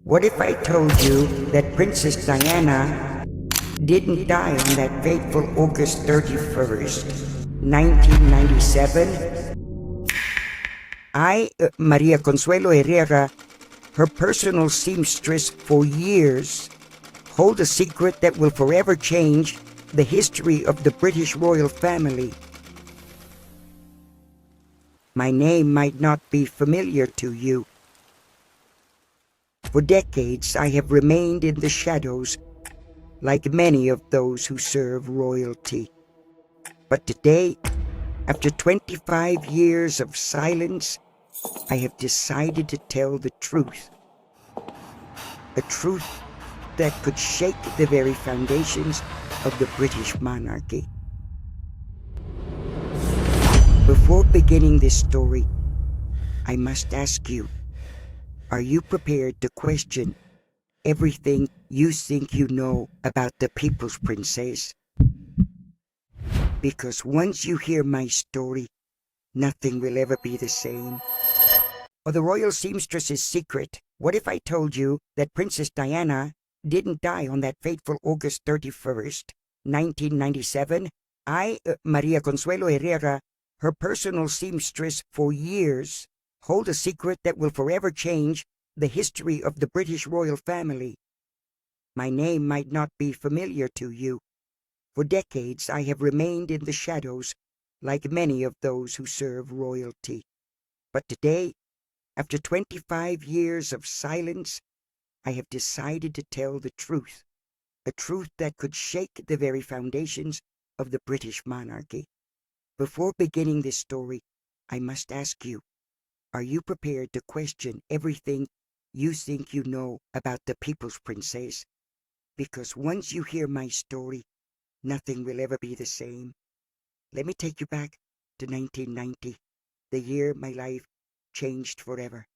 What if I told you that Princess Diana didn't die on that fateful August 31st, 1997? Maria Consuelo Herrera, her personal seamstress for years, hold a secret that will forever change the history of the British royal family. My name might not be familiar to you. For decades, I have remained in the shadows, like many of those who serve royalty. But today, after 25 years of silence, I have decided to tell the truth. A truth that could shake the very foundations of the British monarchy. Before beginning this story, I must ask you, are you prepared to question everything you think you know about the People's Princess? Because once you hear my story, nothing will ever be the same. Or the royal seamstress's secret. What if I told you that Princess Diana didn't die on that fateful August 31st, 1997? Maria Consuelo Herrera, her personal seamstress for years, hold a secret that will forever change the history of the British royal family. My name might not be familiar to you. For decades, I have remained in the shadows, like many of those who serve royalty. But today, after 25 years of silence, I have decided to tell the truth, a truth that could shake the very foundations of the British monarchy. Before beginning this story, I must ask you, are you prepared to question everything you think you know about the People's Princess? Because once you hear my story, nothing will ever be the same. Let me take you back to 1990, the year my life changed forever.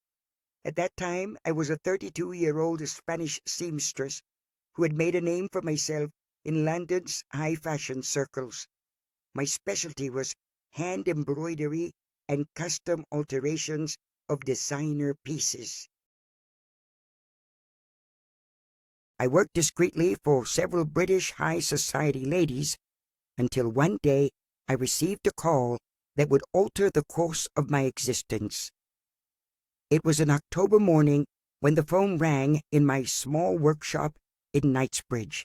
At that time, I was a 32-year-old Spanish seamstress who had made a name for myself in London's high fashion circles. My specialty was hand embroidery and custom alterations of designer pieces. I worked discreetly for several British high society ladies until one day I received a call that would alter the course of my existence. It was an October morning when the phone rang in my small workshop in Knightsbridge.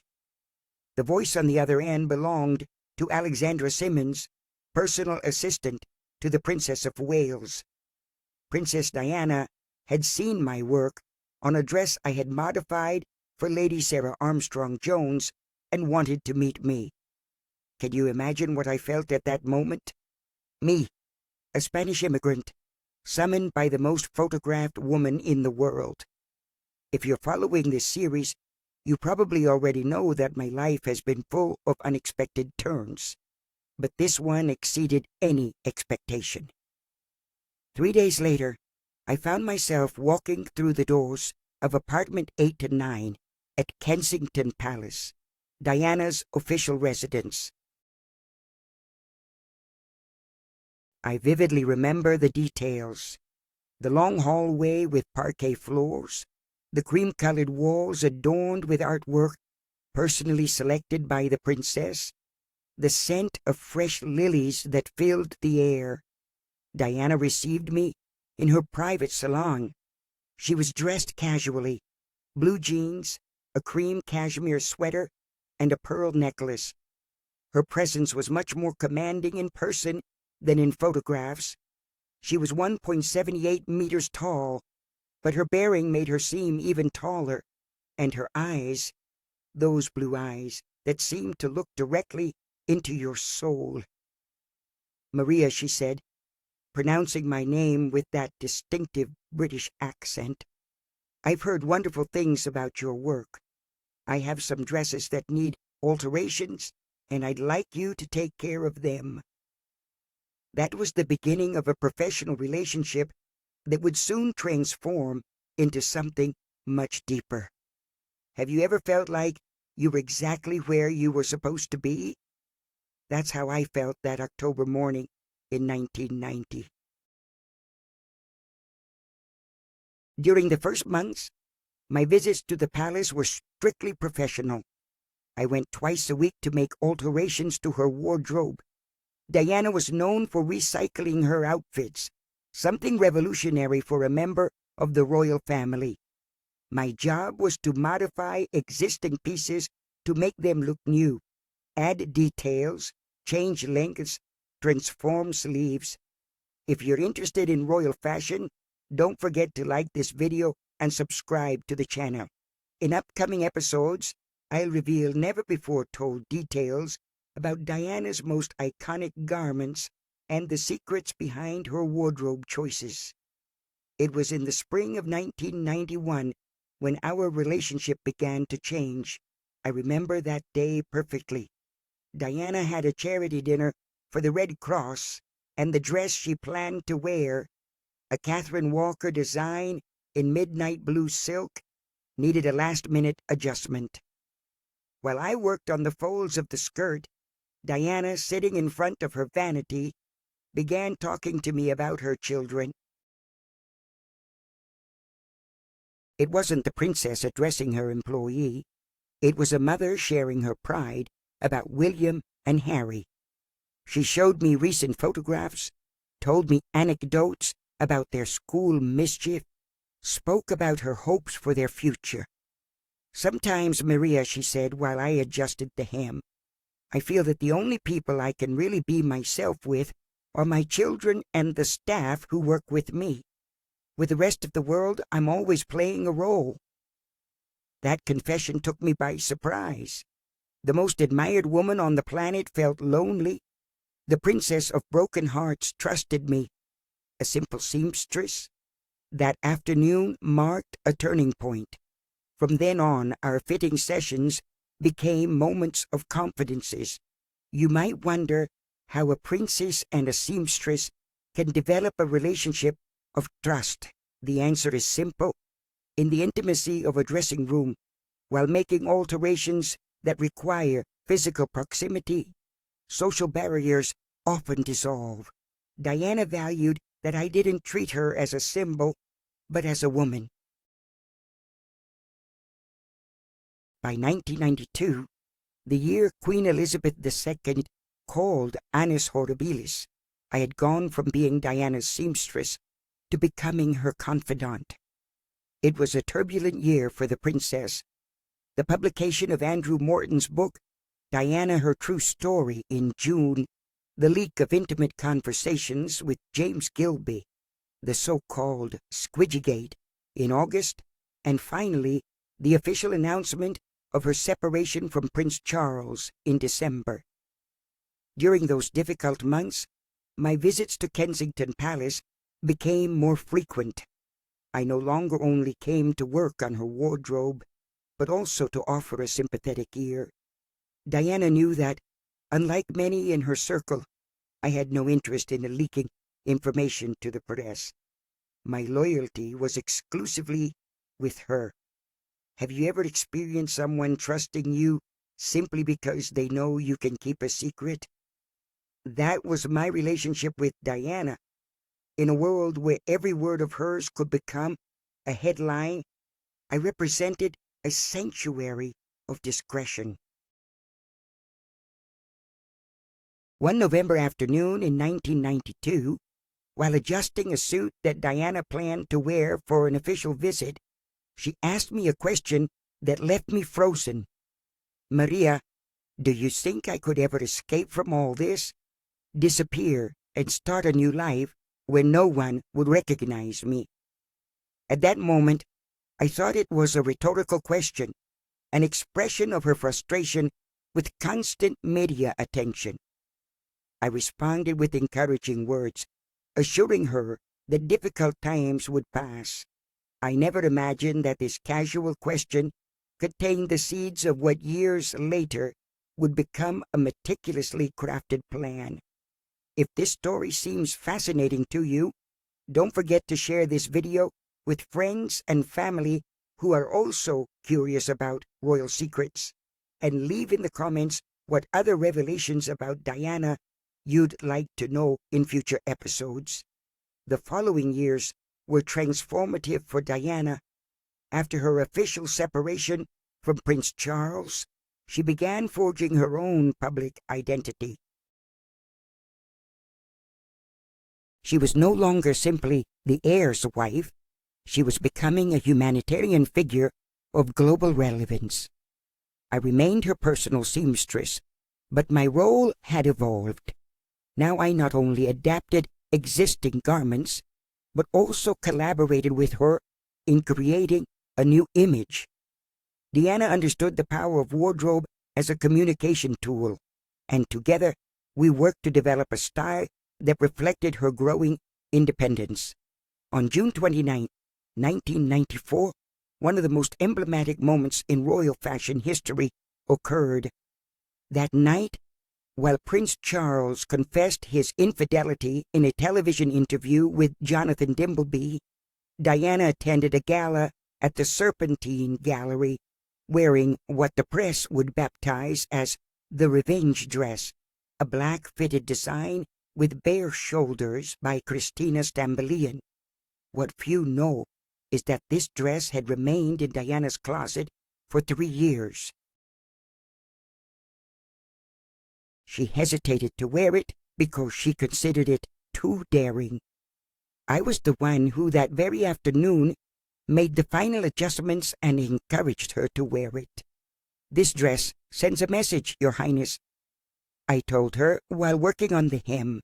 The voice on the other end belonged to Alexandra Simmons, personal assistant to the Princess of Wales. Princess Diana had seen my work on a dress I had modified for Lady Sarah Armstrong Jones and wanted to meet me. Can you imagine what I felt at that moment? Me, a Spanish immigrant, summoned by the most photographed woman in the world. If you're following this series, you probably already know that my life has been full of unexpected turns, but this one exceeded any expectation. 3 days later, I found myself walking through the doors of apartment 8 to 9 at Kensington Palace, Diana's official residence. I vividly remember the details. The long hallway with parquet floors, the cream-colored walls adorned with artwork personally selected by the princess, the scent of fresh lilies that filled the air. Diana received me in her private salon. She was dressed casually, blue jeans, a cream cashmere sweater, and a pearl necklace. Her presence was much more commanding in person than in photographs. She was 1.78 meters tall, but her bearing made her seem even taller, and her eyes, those blue eyes that seemed to look directly into your soul. Maria, she said, pronouncing my name with that distinctive British accent, I've heard wonderful things about your work. I have some dresses that need alterations, and I'd like you to take care of them. That was the beginning of a professional relationship that would soon transform into something much deeper. Have you ever felt like you were exactly where you were supposed to be? That's how I felt that October morning in 1990. During the first months, My visits to the palace were strictly professional. I went twice a week to make alterations to her wardrobe. Diana was known for recycling her outfits, something revolutionary for a member of the royal family. My job was to modify existing pieces to make them look new, add details, change lengths, transform sleeves. If you're interested in royal fashion, don't forget to like this video and subscribe to the channel. In upcoming episodes, I'll reveal never-before-told details about Diana's most iconic garments and the secrets behind her wardrobe choices. It was in the spring of 1991 when our relationship began to change. I remember that day perfectly. Diana had a charity dinner for the Red Cross, and the dress she planned to wear, a Catherine Walker design in midnight blue silk, needed a last-minute adjustment. While I worked on the folds of the skirt, Diana, sitting in front of her vanity, began talking to me about her children. It wasn't the princess addressing her employee. It was a mother sharing her pride about William and Harry. She showed me recent photographs, told me anecdotes about their school mischief, spoke about her hopes for their future. "Sometimes, Maria," she said while I adjusted the hem, "I feel that the only people I can really be myself with are my children and the staff who work with me. With the rest of the world, I'm always playing a role." That confession took me by surprise. The most admired woman on the planet felt lonely. The princess of broken hearts trusted me, a simple seamstress. That afternoon marked a turning point. From then on, our fitting sessions became moments of confidences. You might wonder how a princess and a seamstress can develop a relationship of trust. The answer is simple. In the intimacy of a dressing room, while making alterations that require physical proximity, social barriers often dissolve. Diana valued that I didn't treat her as a symbol, but as a woman. By 1992, the year Queen Elizabeth II called Annus Horribilis, I had gone from being Diana's seamstress to becoming her confidant. It was a turbulent year for the princess. The publication of Andrew Morton's book, Diana, Her True Story, in June, the leak of intimate conversations with James Gilby, the so-called Squidgygate, in August, and finally, the official announcement of her separation from Prince Charles in December. During those difficult months, my visits to Kensington Palace became more frequent. I no longer only came to work on her wardrobe, but also to offer a sympathetic ear. Diana knew that, unlike many in her circle, I had no interest in leaking information to the press. My loyalty was exclusively with her. Have you ever experienced someone trusting you simply because they know you can keep a secret? That was my relationship with Diana. In a world where every word of hers could become a headline, I represented a sanctuary of discretion. One November afternoon in 1992, while adjusting a suit that Diana planned to wear for an official visit, she asked me a question that left me frozen. "Maria, do you think I could ever escape from all this, disappear, and start a new life where no one would recognize me?" At that moment, I thought it was a rhetorical question, an expression of her frustration with constant media attention. I responded with encouraging words, assuring her that difficult times would pass. I never imagined that this casual question contained the seeds of what years later would become a meticulously crafted plan. If this story seems fascinating to you, don't forget to share this video with friends and family who are also curious about royal secrets, and leave in the comments what other revelations about Diana you'd like to know in future episodes. The following years were transformative for Diana, After her official separation from Prince Charles, she began forging her own public identity. She was no longer simply the heir's wife. She was becoming a humanitarian figure of global relevance. I remained her personal seamstress, but my role had evolved. Now I not only adapted existing garments, but also collaborated with her in creating a new image. Diana understood the power of wardrobe as a communication tool, and together we worked to develop a style that reflected her growing independence. On June 29, 1994, one of the most emblematic moments in royal fashion history occurred. That night, while Prince Charles confessed his infidelity in a television interview with Jonathan Dimbleby, Diana attended a gala at the Serpentine Gallery, wearing what the press would baptize as the revenge dress, a black-fitted design with bare shoulders by Christina Stambolian. What few know is that this dress had remained in Diana's closet for 3 years. She hesitated to wear it because she considered it too daring. I was the one who that very afternoon made the final adjustments and encouraged her to wear it. "This dress sends a message, Your Highness," I told her while working on the hem.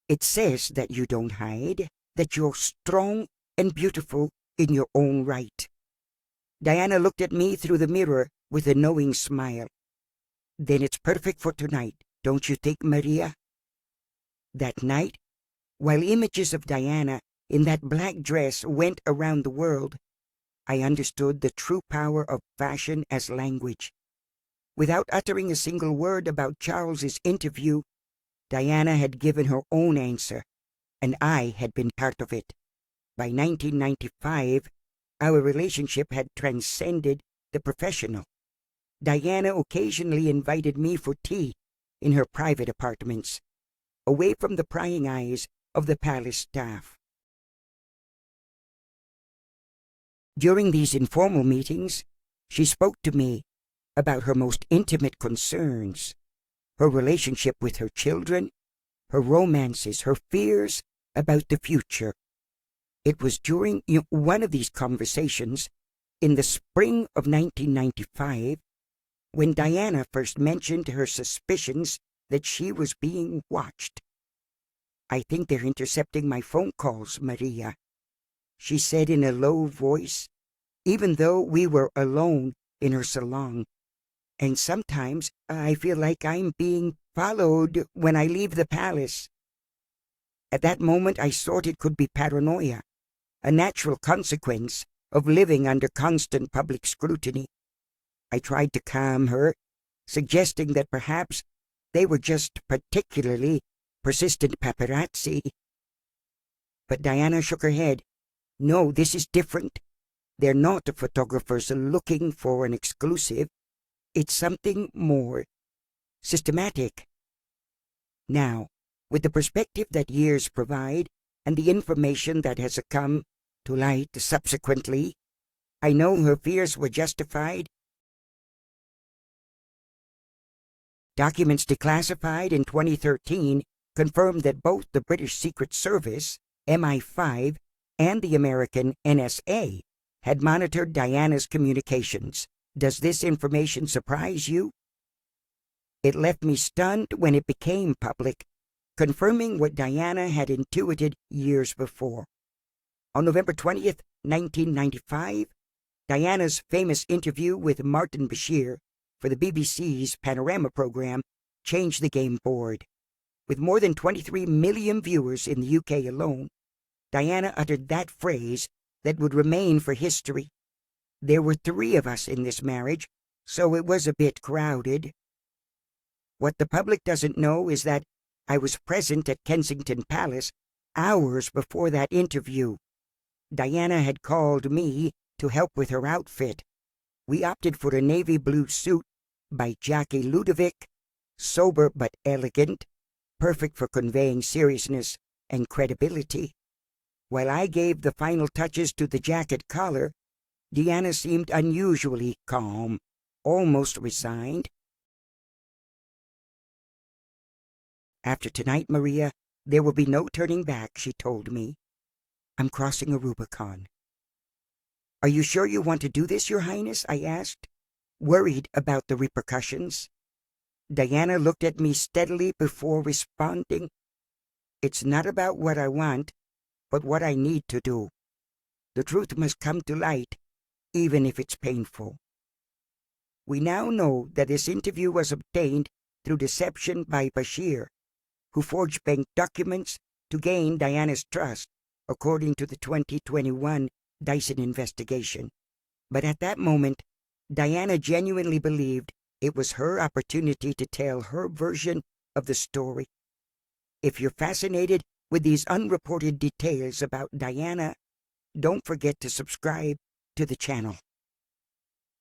"It says that you don't hide, that you're strong and beautiful in your own right." Diana looked at me through the mirror with a knowing smile. "Then it's perfect for tonight, don't you think, Maria?" That night, while images of Diana in that black dress went around the world, I understood the true power of fashion as language. Without uttering a single word about Charles's interview, Diana had given her own answer, and I had been part of it. By 1995, our relationship had transcended the professional. Diana occasionally invited me for tea in her private apartments, away from the prying eyes of the palace staff. During these informal meetings, she spoke to me about her most intimate concerns, her relationship with her children, her romances, her fears about the future. It was during one of these conversations, in the spring of 1995, when Diana first mentioned her suspicions that she was being watched. "I think they're intercepting my phone calls, Maria," she said in a low voice, even though we were alone in her salon. "And sometimes I feel like I'm being followed when I leave the palace." At that moment I thought it could be paranoia, a natural consequence of living under constant public scrutiny. I tried to calm her, suggesting that perhaps they were just particularly persistent paparazzi. But Diana shook her head. "No, this is different. They're not photographers looking for an exclusive. It's something more systematic." Now, with the perspective that years provide and the information that has come to light subsequently, I know her fears were justified. Documents declassified in 2013 confirmed that both the British Secret Service, MI5, and the American NSA had monitored Diana's communications. Does this information surprise you? It left me stunned when it became public, confirming what Diana had intuited years before. On November 20th, 1995, Diana's famous interview with Martin Bashir for the BBC's Panorama program changed the game board. With more than 23 million viewers in the UK alone, Diana uttered that phrase that would remain for history. There were 3 of us in this marriage, so it was a bit crowded. What the public doesn't know is that I was present at Kensington Palace hours before that interview. Diana had called me to help with her outfit. We opted for a navy blue suit by Jackie Ludovic, sober but elegant, perfect for conveying seriousness and credibility. While I gave the final touches to the jacket collar, Diana seemed unusually calm, almost resigned. "After tonight, Maria, there will be no turning back," she told me. "I'm crossing a Rubicon." "Are you sure you want to do this, Your Highness?" I asked, worried about the repercussions. Diana looked at me steadily before responding. "It's not about what I want, but what I need to do. The truth must come to light, even if it's painful." We now know that this interview was obtained through deception by Bashir, who forged bank documents to gain Diana's trust, according to the 2021 Dyson investigation. But at that moment, Diana genuinely believed it was her opportunity to tell her version of the story. If you're fascinated with these unreported details about Diana, don't forget to subscribe to the channel.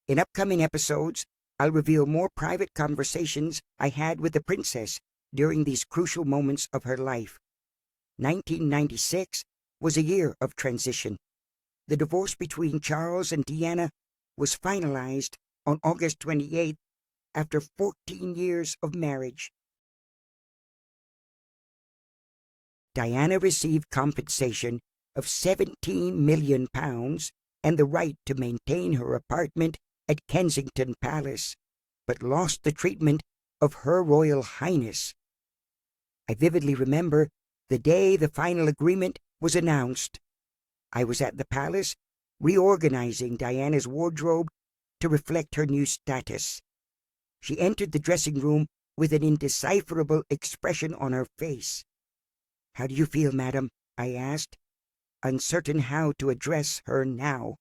In upcoming episodes, I'll reveal more private conversations I had with the princess during these crucial moments of her life. 1996 was a year of transition. The divorce between Charles and Diana was finalized on August 28th after 14 years of marriage. Diana received compensation of £17 million and the right to maintain her apartment at Kensington Palace, but lost the treatment of Her Royal Highness. I vividly remember the day the final agreement was announced. I was at the palace, reorganizing Diana's wardrobe to reflect her new status. She entered the dressing room with an indecipherable expression on her face. "How do you feel, madam?" I asked, uncertain how to address her now.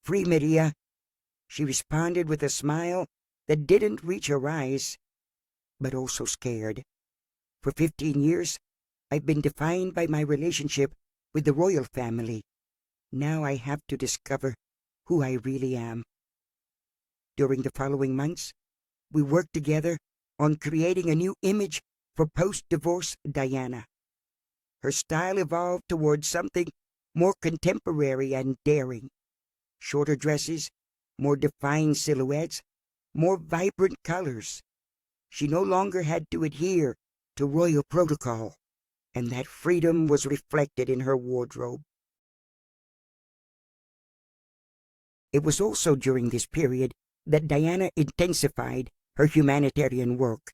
"Free, Maria," she responded with a smile that didn't reach her eyes, but also scared. "For 15 years, I've been defined by my relationship with the royal family. Now I have to discover who I really am." During the following months, we worked together on creating a new image for post-divorce Diana. Her style evolved towards something more contemporary and daring. Shorter dresses, more defined silhouettes, more vibrant colors. She no longer had to adhere to royal protocol, and that freedom was reflected in her wardrobe. It was also during this period that Diana intensified her humanitarian work.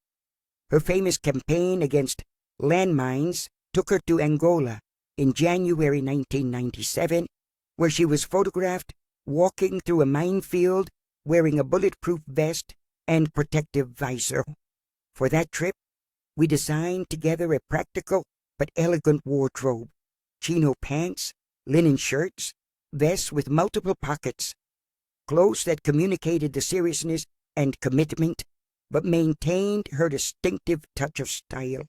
Her famous campaign against landmines took her to Angola in January 1997, where she was photographed walking through a minefield wearing a bulletproof vest and protective visor. For that trip, we designed together a practical but elegant wardrobe: chino pants, linen shirts, vests with multiple pockets, clothes that communicated the seriousness and commitment, but maintained her distinctive touch of style.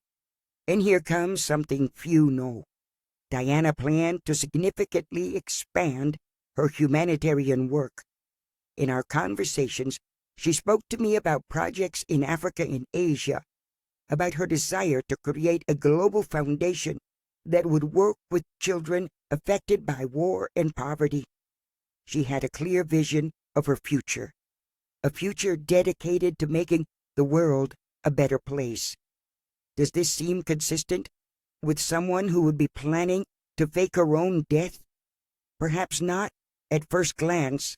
And here comes something few know. Diana planned to significantly expand her humanitarian work. In our conversations, she spoke to me about projects in Africa and Asia, about her desire to create a global foundation that would work with children affected by war and poverty. She had a clear vision of her future, a future dedicated to making the world a better place. Does this seem consistent with someone who would be planning to fake her own death? Perhaps not at first glance,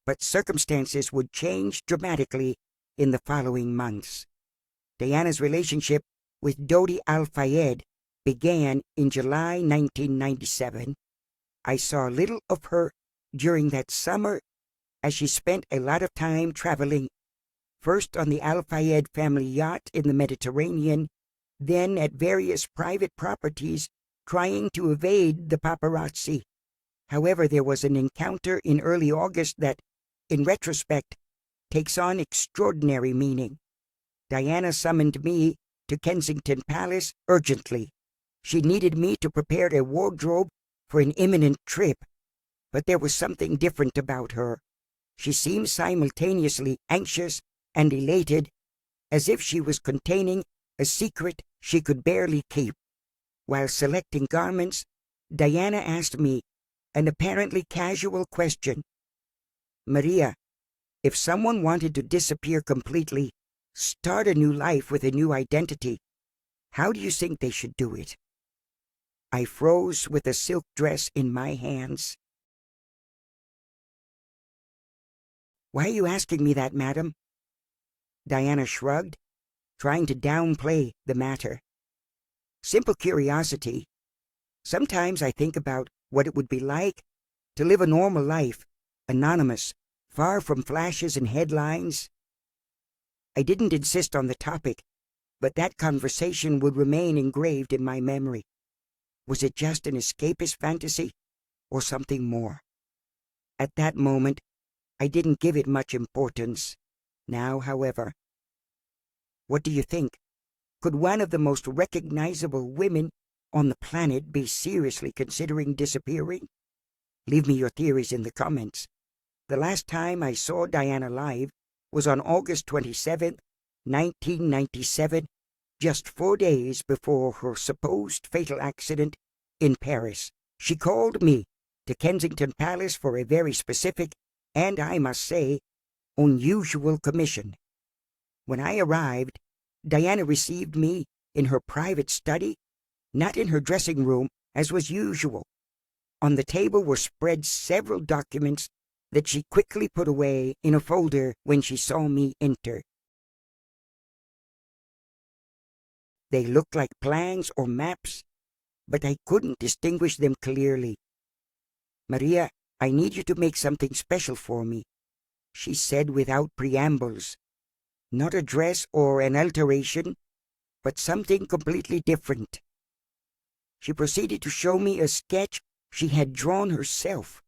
but circumstances would change dramatically in the following months. Diana's relationship with Dodi Al-Fayed began in July 1997. I saw little of her during that summer, as she spent a lot of time traveling, first on the Al-Fayed family yacht in the Mediterranean, then at various private properties trying to evade the paparazzi. However, there was an encounter in early August that, in retrospect, takes on extraordinary meaning. Diana summoned me to Kensington Palace urgently. She needed me to prepare a wardrobe for an imminent trip, but there was something different about her. She seemed simultaneously anxious and elated, as if she was containing a secret she could barely keep. While selecting garments, Diana asked me an apparently casual question. Maria, if someone wanted to disappear completely, start a new life with a new identity, how do you think they should do it? I froze with a silk dress in my hands. Why are you asking me that, madam? Diana shrugged, trying to downplay the matter. Simple curiosity. Sometimes I think about what it would be like to live a normal life, anonymous, far from flashes and headlines. I didn't insist on the topic, but that conversation would remain engraved in my memory. Was it just an escapist fantasy, or something more? At that moment, I didn't give it much importance. Now, however, what do you think? Could one of the most recognizable women on the planet be seriously considering disappearing? Leave me your theories in the comments. The last time I saw Diana live was on August 27th, 1997, just 4 days before her supposed fatal accident in Paris. She called me to Kensington Palace for a very specific, and I must say, unusual commission. When I arrived, Diana received me in her private study, not in her dressing room, as was usual. On the table were spread several documents that she quickly put away in a folder when she saw me enter. They looked like plans or maps, but I couldn't distinguish them clearly. Maria, I need you to make something special for me, she said without preambles. Not a dress or an alteration, but something completely different. She proceeded to show me a sketch she had drawn herself,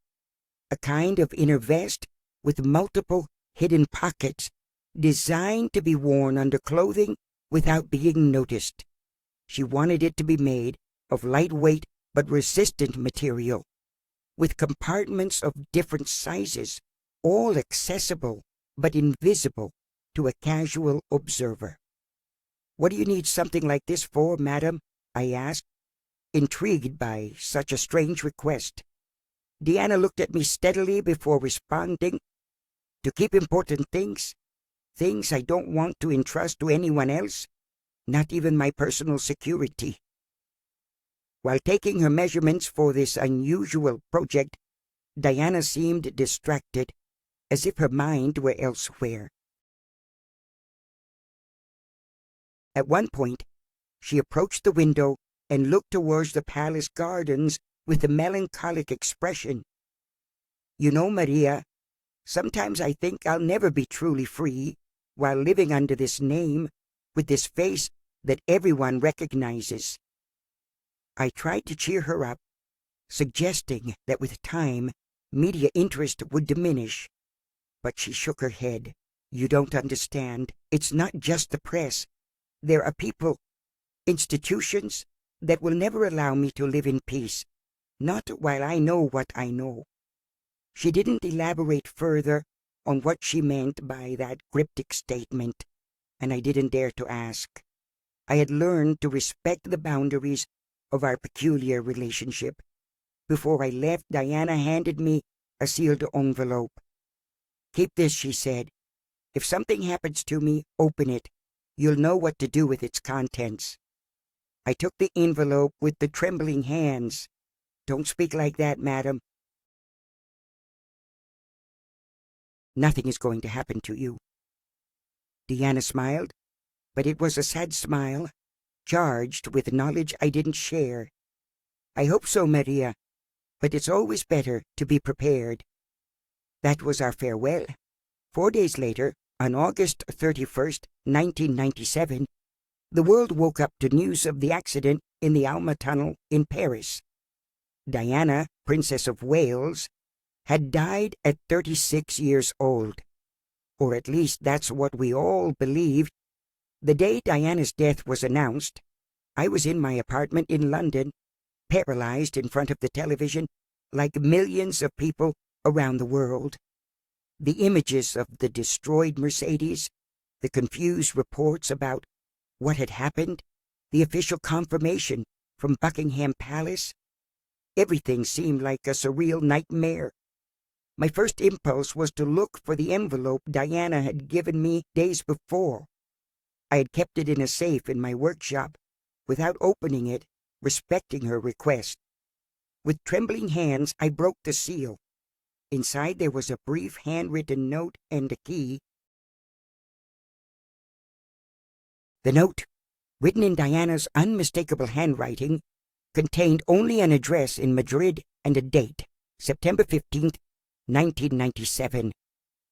a kind of inner vest with multiple hidden pockets, designed to be worn under clothing without being noticed. She wanted it to be made of lightweight but resistant material, with compartments of different sizes, all accessible but invisible to a casual observer. What do you need something like this for, madam? I asked, intrigued by such a strange request. Diana looked at me steadily before responding. To keep important things I don't want to entrust to anyone else, not even my personal security. While taking her measurements for this unusual project, Diana seemed distracted, as if her mind were elsewhere. At one point, she approached the window and looked towards the palace gardens with a melancholic expression. You know, Maria, sometimes I think I'll never be truly free while living under this name, with this face that everyone recognizes. I tried to cheer her up, suggesting that with time, media interest would diminish. But she shook her head. You don't understand. It's not just the press. There are people, institutions, that will never allow me to live in peace, not while I know what I know. She didn't elaborate further on what she meant by that cryptic statement, and I didn't dare to ask. I had learned to respect the boundaries of our peculiar relationship. Before I left, Diana handed me a sealed envelope. Keep this, she said. If something happens to me, open it. You'll know what to do with its contents. I took the envelope with the trembling hands. Don't speak like that, madam. Nothing is going to happen to you. Diana smiled, but it was a sad smile, charged with knowledge I didn't share. I hope so, Maria, but it's always better to be prepared. That was our farewell. 4 days later, on August 31st, 1997, the world woke up to news of the accident in the Alma Tunnel in Paris. Diana, Princess of Wales, had died at 36 years old. Or at least that's what we all believed. The day Diana's death was announced, I was in my apartment in London, paralyzed in front of the television, like millions of people around the world. The images of the destroyed Mercedes, the confused reports about what had happened, the official confirmation from Buckingham Palace. Everything seemed like a surreal nightmare. My first impulse was to look for the envelope Diana had given me days before. I had kept it in a safe in my workshop, without opening it, respecting her request. With trembling hands, I broke the seal. Inside there was a brief handwritten note and a key. The note, written in Diana's unmistakable handwriting, contained only an address in Madrid and a date, September 15th, 1997,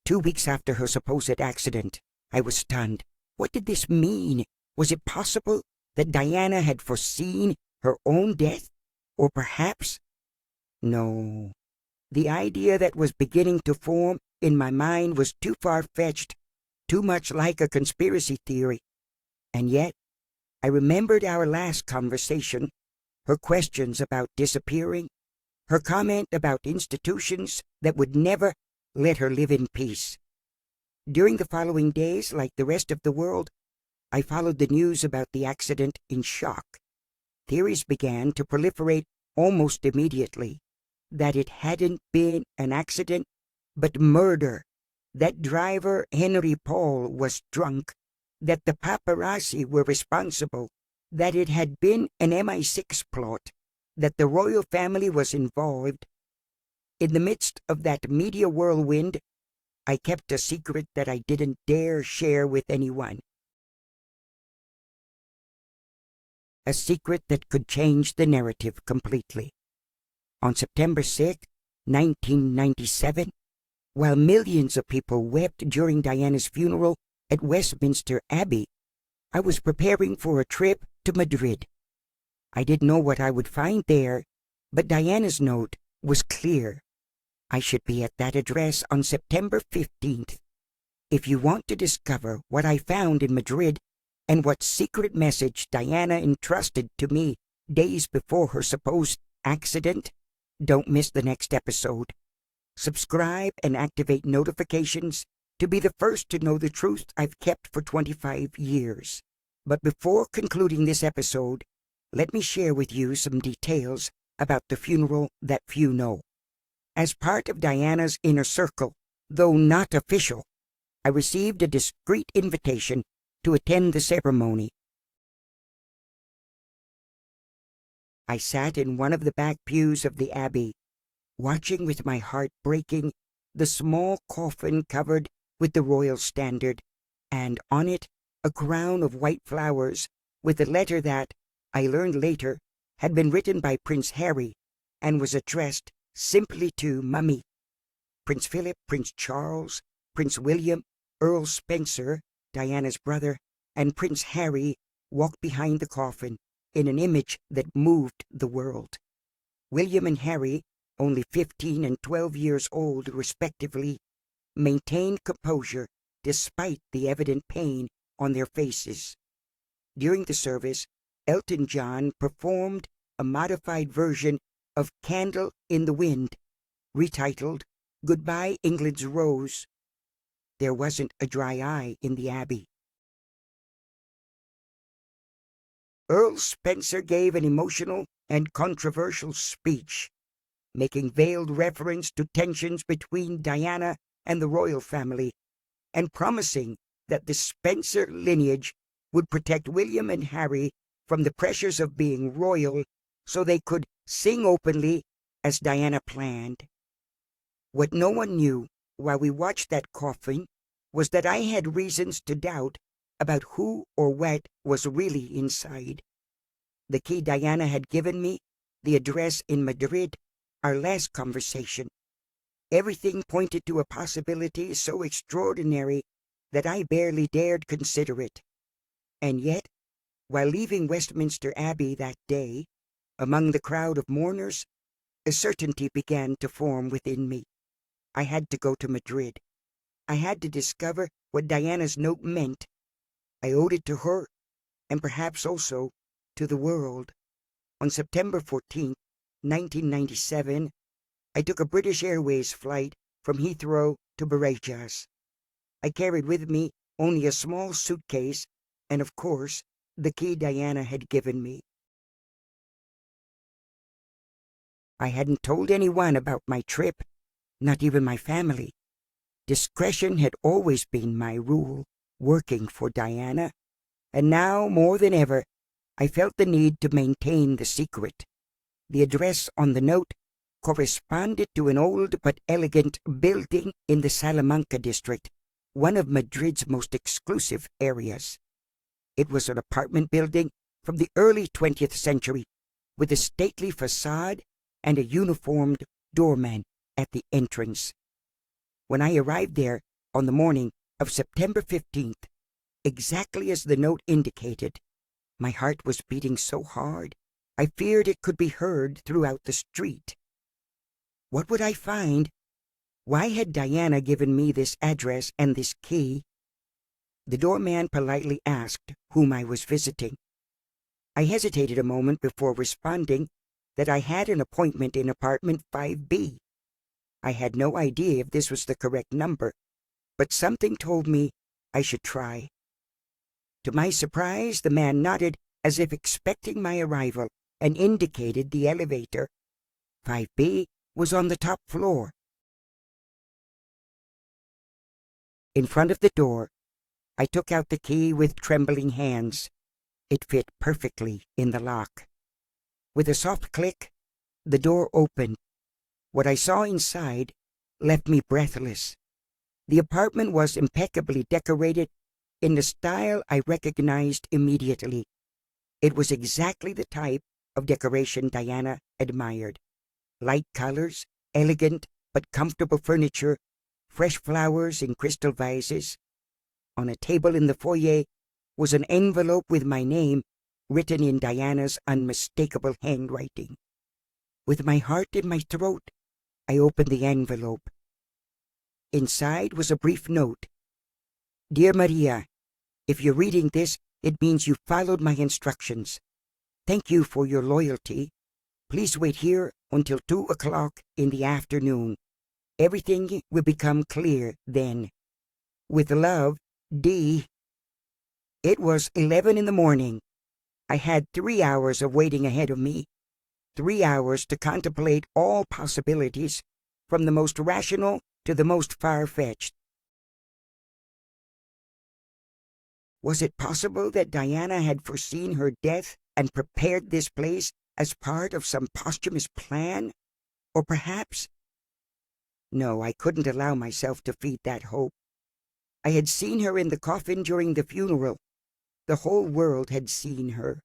2 weeks after her supposed accident. I was stunned. What did this mean? Was it possible that Diana had foreseen her own death? Or perhaps... No. The idea that was beginning to form in my mind was too far-fetched, too much like a conspiracy theory. And yet, I remembered our last conversation, her questions about disappearing, her comment about institutions that would never let her live in peace. During the following days, like the rest of the world, I followed the news about the accident in shock. Theories began to proliferate almost immediately, that it hadn't been an accident, but murder, that driver Henry Paul was drunk, that the paparazzi were responsible, that it had been an MI6 plot, that the royal family was involved. In the midst of that media whirlwind, I kept a secret that I didn't dare share with anyone. A secret that could change the narrative completely. On September 6, 1997, while millions of people wept during Diana's funeral at Westminster Abbey, I was preparing for a trip to Madrid. I didn't know what I would find there, but Diana's note was clear. I should be at that address on September 15th. If you want to discover what I found in Madrid and what secret message Diana entrusted to me days before her supposed accident, don't miss the next episode. Subscribe and activate notifications to be the first to know the truth I've kept for 25 years. But before concluding this episode, let me share with you some details about the funeral that few know. As part of Diana's inner circle, though not official, I received a discreet invitation to attend the ceremony. I sat in one of the back pews of the Abbey, watching with my heart breaking the small coffin covered with the royal standard, and on it a crown of white flowers with a letter that, I learned later, had been written by Prince Harry and was addressed simply to Mummy. Prince Philip, Prince Charles, Prince William, Earl Spencer, Diana's brother, and Prince Harry walked behind the coffin in an image that moved the world. William and Harry, only 15 and 12 years old respectively, maintained composure despite the evident pain on their faces. During the service, Elton John performed a modified version of Candle in the Wind, retitled Goodbye England's Rose. There wasn't a dry eye in the Abbey. Earl Spencer gave an emotional and controversial speech, making veiled reference to tensions between Diana and the royal family, and promising that the Spencer lineage would protect William and Harry from the pressures of being royal so they could sing openly as Diana planned. What no one knew while we watched that coffin was that I had reasons to doubt about who or what was really inside. The key Diana had given me, the address in Madrid, our last conversation. Everything pointed to a possibility so extraordinary that I barely dared consider it. And yet, while leaving Westminster Abbey that day, among the crowd of mourners, a certainty began to form within me. I had to go to Madrid. I had to discover what Diana's note meant. I owed it to her, and perhaps also to the world. On September 14, 1997, I took a British Airways flight from Heathrow to Barajas. I carried with me only a small suitcase and, of course, the key Diana had given me. I hadn't told anyone about my trip, not even my family. Discretion had always been my rule, working for Diana, and now, more than ever, I felt the need to maintain the secret. The address on the note corresponded to an old but elegant building in the Salamanca district, one of Madrid's most exclusive areas. It was an apartment building from the early 20th century, with a stately facade and a uniformed doorman at the entrance. When I arrived there on the morning of September 15th, exactly as the note indicated, my heart was beating so hard I feared it could be heard throughout the street. What would I find? Why had Diana given me this address and this key? The doorman politely asked whom I was visiting. I hesitated a moment before responding that I had an appointment in apartment 5B. I had no idea if this was the correct number, but something told me I should try. To my surprise, the man nodded as if expecting my arrival and indicated the elevator. 5B was on the top floor. In front of the door, I took out the key with trembling hands. It fit perfectly in the lock. With a soft click, the door opened. What I saw inside left me breathless. The apartment was impeccably decorated in the style I recognized immediately. It was exactly the type of decoration Diana admired. Light colors, elegant but comfortable furniture, fresh flowers in crystal vases. On a table in the foyer was an envelope with my name written in Diana's unmistakable handwriting. With my heart in my throat, I opened the envelope. Inside was a brief note. Dear Maria, if you're reading this, it means you followed my instructions. Thank you for your loyalty. Please wait here until 2 o'clock in the afternoon. Everything will become clear then. With love, D. It was 11 in the morning. I had 3 hours of waiting ahead of me. 3 hours to contemplate all possibilities, from the most rational to the most far-fetched. Was it possible that Diana had foreseen her death and prepared this place as part of some posthumous plan? Or perhaps... No, I couldn't allow myself to feed that hope. I had seen her in the coffin during the funeral. The whole world had seen her.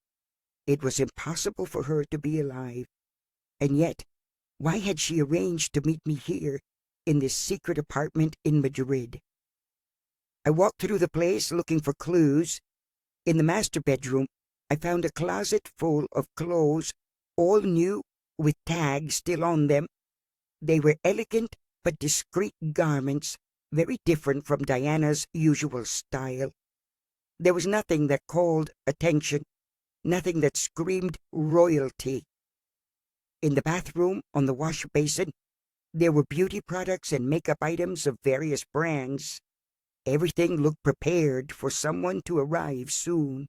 It was impossible for her to be alive. And yet, why had she arranged to meet me here, in this secret apartment in Madrid? I walked through the place looking for clues. In the master bedroom, I found a closet full of clothes, all new, with tags still on them. They were elegant but discreet garments, very different from Diana's usual style. There was nothing that called attention, nothing that screamed royalty. In the bathroom, on the wash basin, there were beauty products and makeup items of various brands. Everything looked prepared for someone to arrive soon.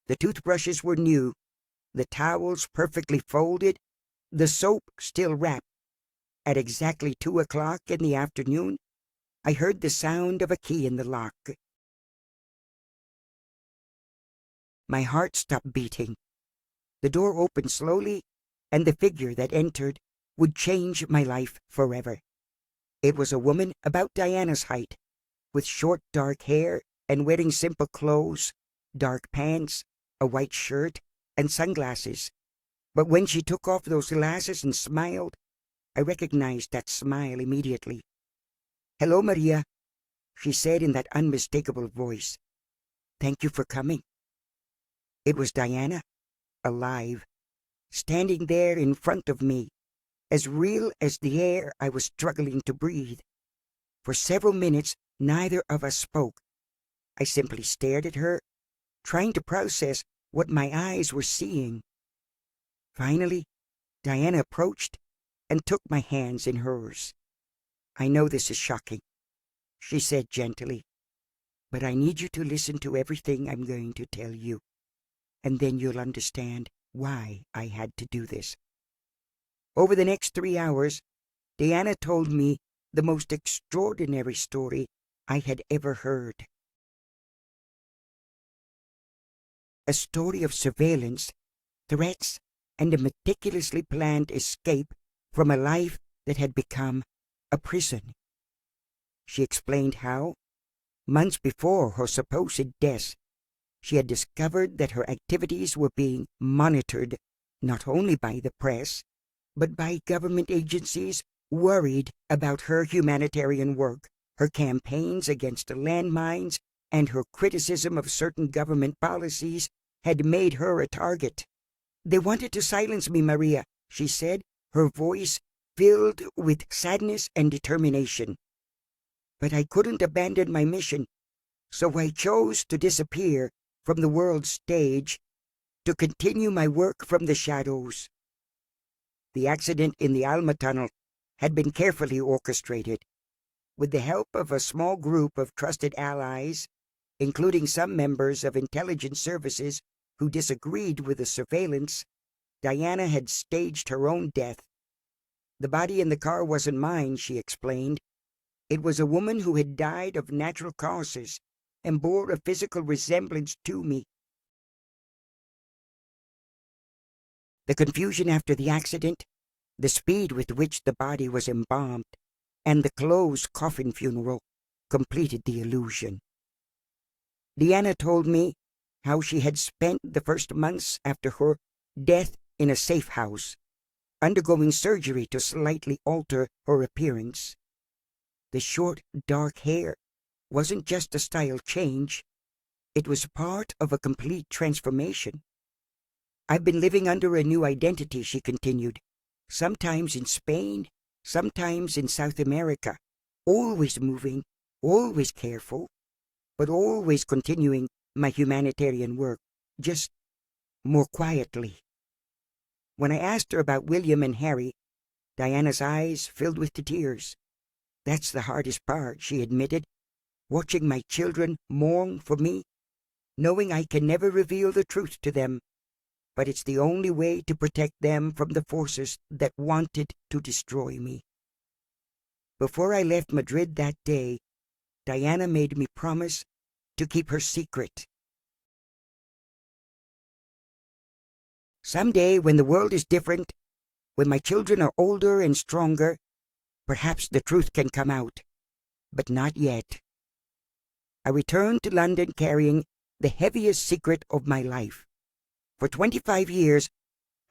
The toothbrushes were new, the towels perfectly folded, the soap still wrapped. At exactly 2 o'clock in the afternoon, I heard the sound of a key in the lock. My heart stopped beating. The door opened slowly, and the figure that entered would change my life forever. It was a woman about Diana's height, with short dark hair and wearing simple clothes, dark pants, a white shirt, and sunglasses. But when she took off those glasses and smiled, I recognized that smile immediately. "Hello, Maria," she said in that unmistakable voice. "Thank you for coming." It was Diana, alive, standing there in front of me, as real as the air I was struggling to breathe. For several minutes, neither of us spoke. I simply stared at her, trying to process what my eyes were seeing. Finally, Diana approached and took my hands in hers. "I know this is shocking," she said gently, "but I need you to listen to everything I'm going to tell you, and then you'll understand why I had to do this." Over the next 3 hours, Diana told me the most extraordinary story I had ever heard. A story of surveillance, threats, and a meticulously planned escape from a life that had become a prison. She explained how, months before her supposed death, she had discovered that her activities were being monitored not only by the press, but by government agencies worried about her humanitarian work, her campaigns against the landmines, and her criticism of certain government policies had made her a target. "They wanted to silence me, Maria," she said, her voice filled with sadness and determination. "But I couldn't abandon my mission, so I chose to disappear from the world stage to continue my work from the shadows." The accident in the Alma tunnel had been carefully orchestrated. With the help of a small group of trusted allies, including some members of intelligence services who disagreed with the surveillance, Diana had staged her own death. "The body in the car wasn't mine," she explained. "It was a woman who had died of natural causes and bore a physical resemblance to me." The confusion after the accident, the speed with which the body was embalmed, and the closed coffin funeral completed the illusion. Diana told me how she had spent the first months after her death in a safe house, undergoing surgery to slightly alter her appearance. The short, dark hair wasn't just a style change, it was part of a complete transformation. "I've been living under a new identity," she continued, "sometimes in Spain, sometimes in South America, always moving, always careful, but always continuing my humanitarian work, just more quietly." When I asked her about William and Harry, Diana's eyes filled with tears. "That's the hardest part," she admitted, "watching my children mourn for me, knowing I can never reveal the truth to them, but it's the only way to protect them from the forces that wanted to destroy me." Before I left Madrid that day, Diana made me promise to keep her secret. "Someday, when the world is different, when my children are older and stronger, perhaps the truth can come out, but not yet." I returned to London carrying the heaviest secret of my life. For 25 years,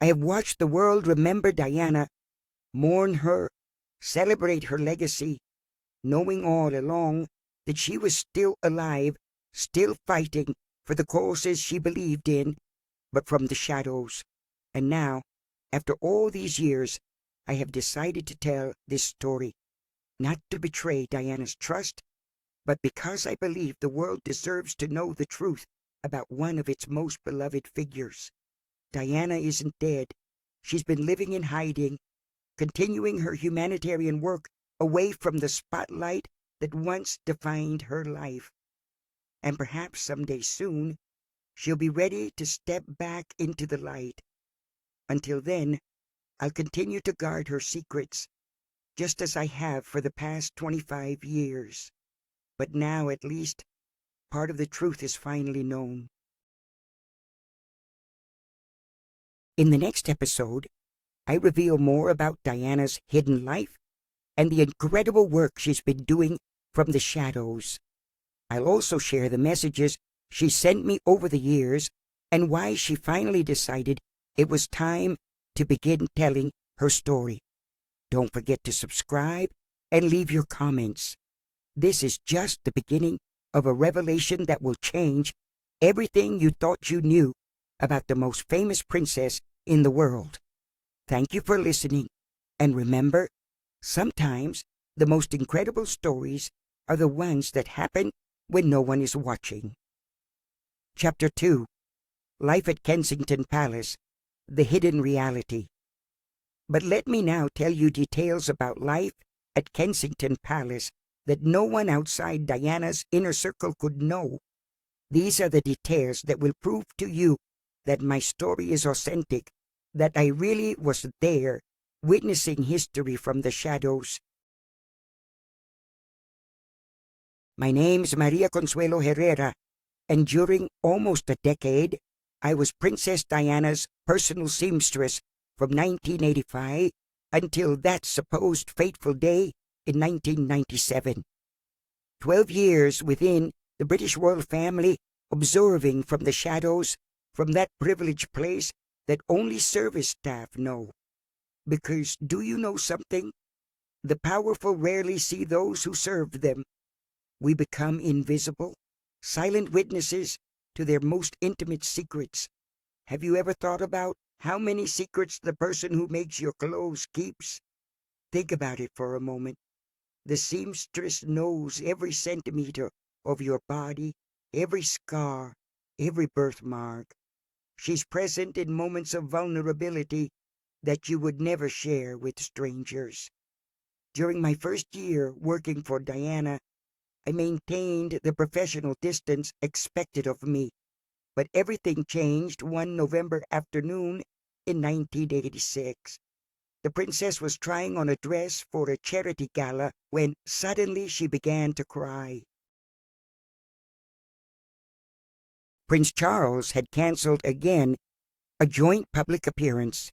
I have watched the world remember Diana, mourn her, celebrate her legacy, knowing all along that she was still alive, still fighting for the causes she believed in, but from the shadows. And now, after all these years, I have decided to tell this story, not to betray Diana's trust, but because I believe the world deserves to know the truth about one of its most beloved figures. Diana isn't dead. She's been living in hiding, continuing her humanitarian work away from the spotlight that once defined her life. And perhaps someday soon, she'll be ready to step back into the light. Until then, I'll continue to guard her secrets, just as I have for the past 25 years. But now, at least, part of the truth is finally known. In the next episode, I reveal more about Diana's hidden life and the incredible work she's been doing from the shadows. I'll also share the messages she sent me over the years and why she finally decided it was time to begin telling her story. Don't forget to subscribe and leave your comments. This is just the beginning of a revelation that will change everything you thought you knew about the most famous princess in the world. Thank you for listening, and remember, sometimes the most incredible stories are the ones that happen when no one is watching. Chapter 2: Life at Kensington Palace, the Hidden Reality. But let me now tell you details about life at Kensington Palace that no one outside Diana's inner circle could know. These are the details that will prove to you that my story is authentic, that I really was there witnessing history from the shadows. My name's Maria Consuelo Herrera, and during almost a decade, I was Princess Diana's personal seamstress from 1985 until that supposed fateful day in 1997. 12 years within the British royal family, observing from the shadows, from that privileged place that only service staff know. Because do you know something? The powerful rarely see those who serve them. We become invisible, silent witnesses to their most intimate secrets. Have you ever thought about how many secrets the person who makes your clothes keeps? Think about it for a moment. The seamstress knows every centimeter of your body, every scar, every birthmark. She's present in moments of vulnerability that you would never share with strangers. During my first year working for Diana, I maintained the professional distance expected of me. But everything changed one November afternoon in 1986. The princess was trying on a dress for a charity gala when suddenly she began to cry. Prince Charles had canceled again a joint public appearance.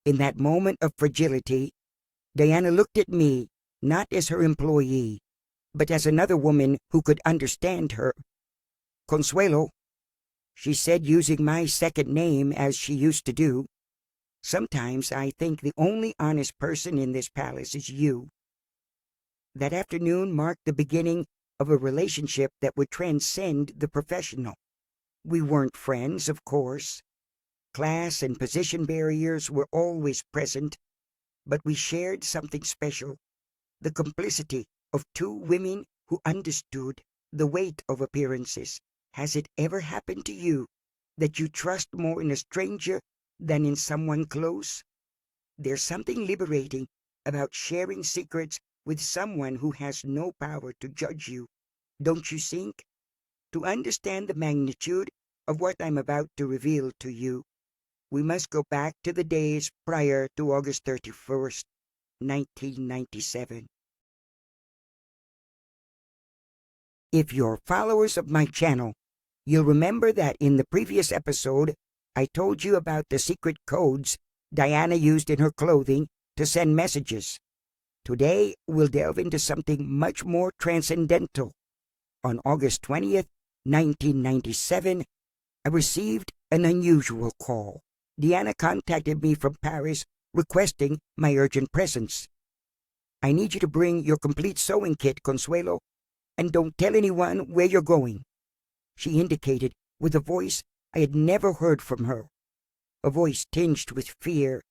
In that moment of fragility, Diana looked at me not as her employee, but as another woman who could understand her. "Consuelo," she said, using my second name as she used to do, "sometimes I think the only honest person in this palace is you." That afternoon marked the beginning of a relationship that would transcend the professional. We weren't friends, of course. Class and position barriers were always present, but we shared something special, the complicity of two women who understood the weight of appearances. Has it ever happened to you that you trust more in a stranger than in someone close? There's something liberating about sharing secrets with someone who has no power to judge you, don't you think? To understand the magnitude of what I'm about to reveal to you, we must go back to the days prior to August 31st, 1997. If you're followers of my channel, you'll remember that in the previous episode, I told you about the secret codes Diana used in her clothing to send messages. Today, we'll delve into something much more transcendental. On August 20th, 1997, I received an unusual call. Diana contacted me from Paris requesting my urgent presence. "I need you to bring your complete sewing kit, Consuelo, and don't tell anyone where you're going," she indicated with a voice I had never heard from her, a voice tinged with fear.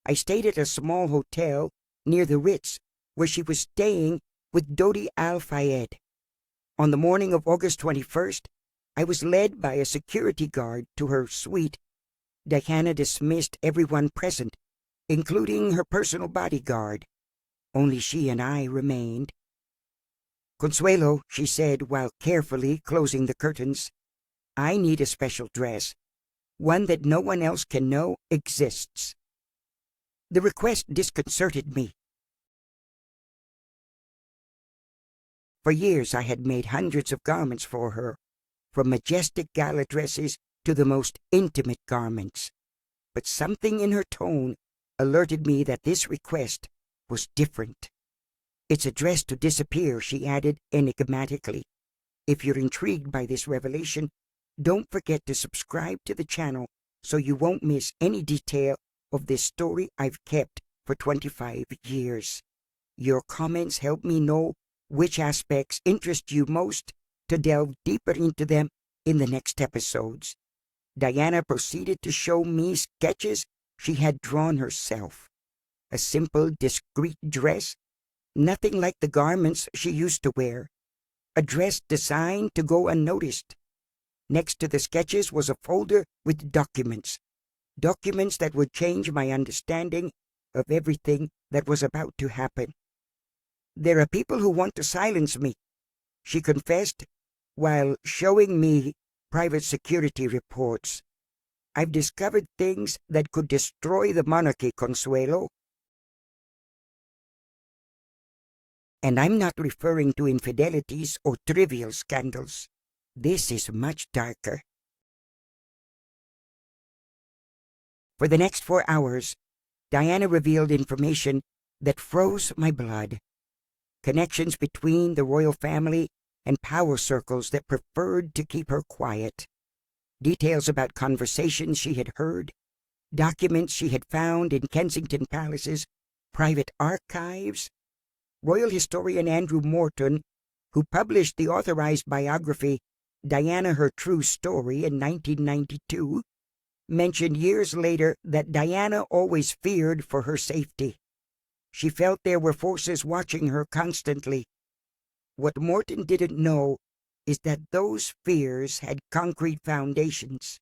I stayed at a small hotel near the Ritz where she was staying with Dodi Al-Fayed. On the morning of August 21st, I was led by a security guard to her suite. Diana dismissed everyone present, including her personal bodyguard. Only she and I remained. "Consuelo," she said while carefully closing the curtains, "I need a special dress, one that no one else can know exists." The request disconcerted me. For years I had made hundreds of garments for her, from majestic gala dresses to the most intimate garments. But something in her tone alerted me that this request was different. "It's a dress to disappear," she added enigmatically. If you're intrigued by this revelation, don't forget to subscribe to the channel so you won't miss any detail of this story I've kept for 25 years. Your comments help me know which aspects interest you most to delve deeper into them in the next episodes. Diana proceeded to show me sketches she had drawn herself. A simple, discreet dress, nothing like the garments she used to wear. A dress designed to go unnoticed. Next to the sketches was a folder with documents. Documents that would change my understanding of everything that was about to happen. "There are people who want to silence me," she confessed while showing me private security reports. "I've discovered things that could destroy the monarchy, Consuelo. And I'm not referring to infidelities or trivial scandals. This is much darker. For the next 4 hours, Diana revealed information that froze my blood. Connections between the royal family and power circles that preferred to keep her quiet. Details about conversations she had heard, documents she had found in Kensington Palace's private archives. Royal historian Andrew Morton, who published the authorized biography Diana Her True Story in 1992, mentioned years later that Diana always feared for her safety. She felt there were forces watching her constantly. What Morton didn't know is that those fears had concrete foundations.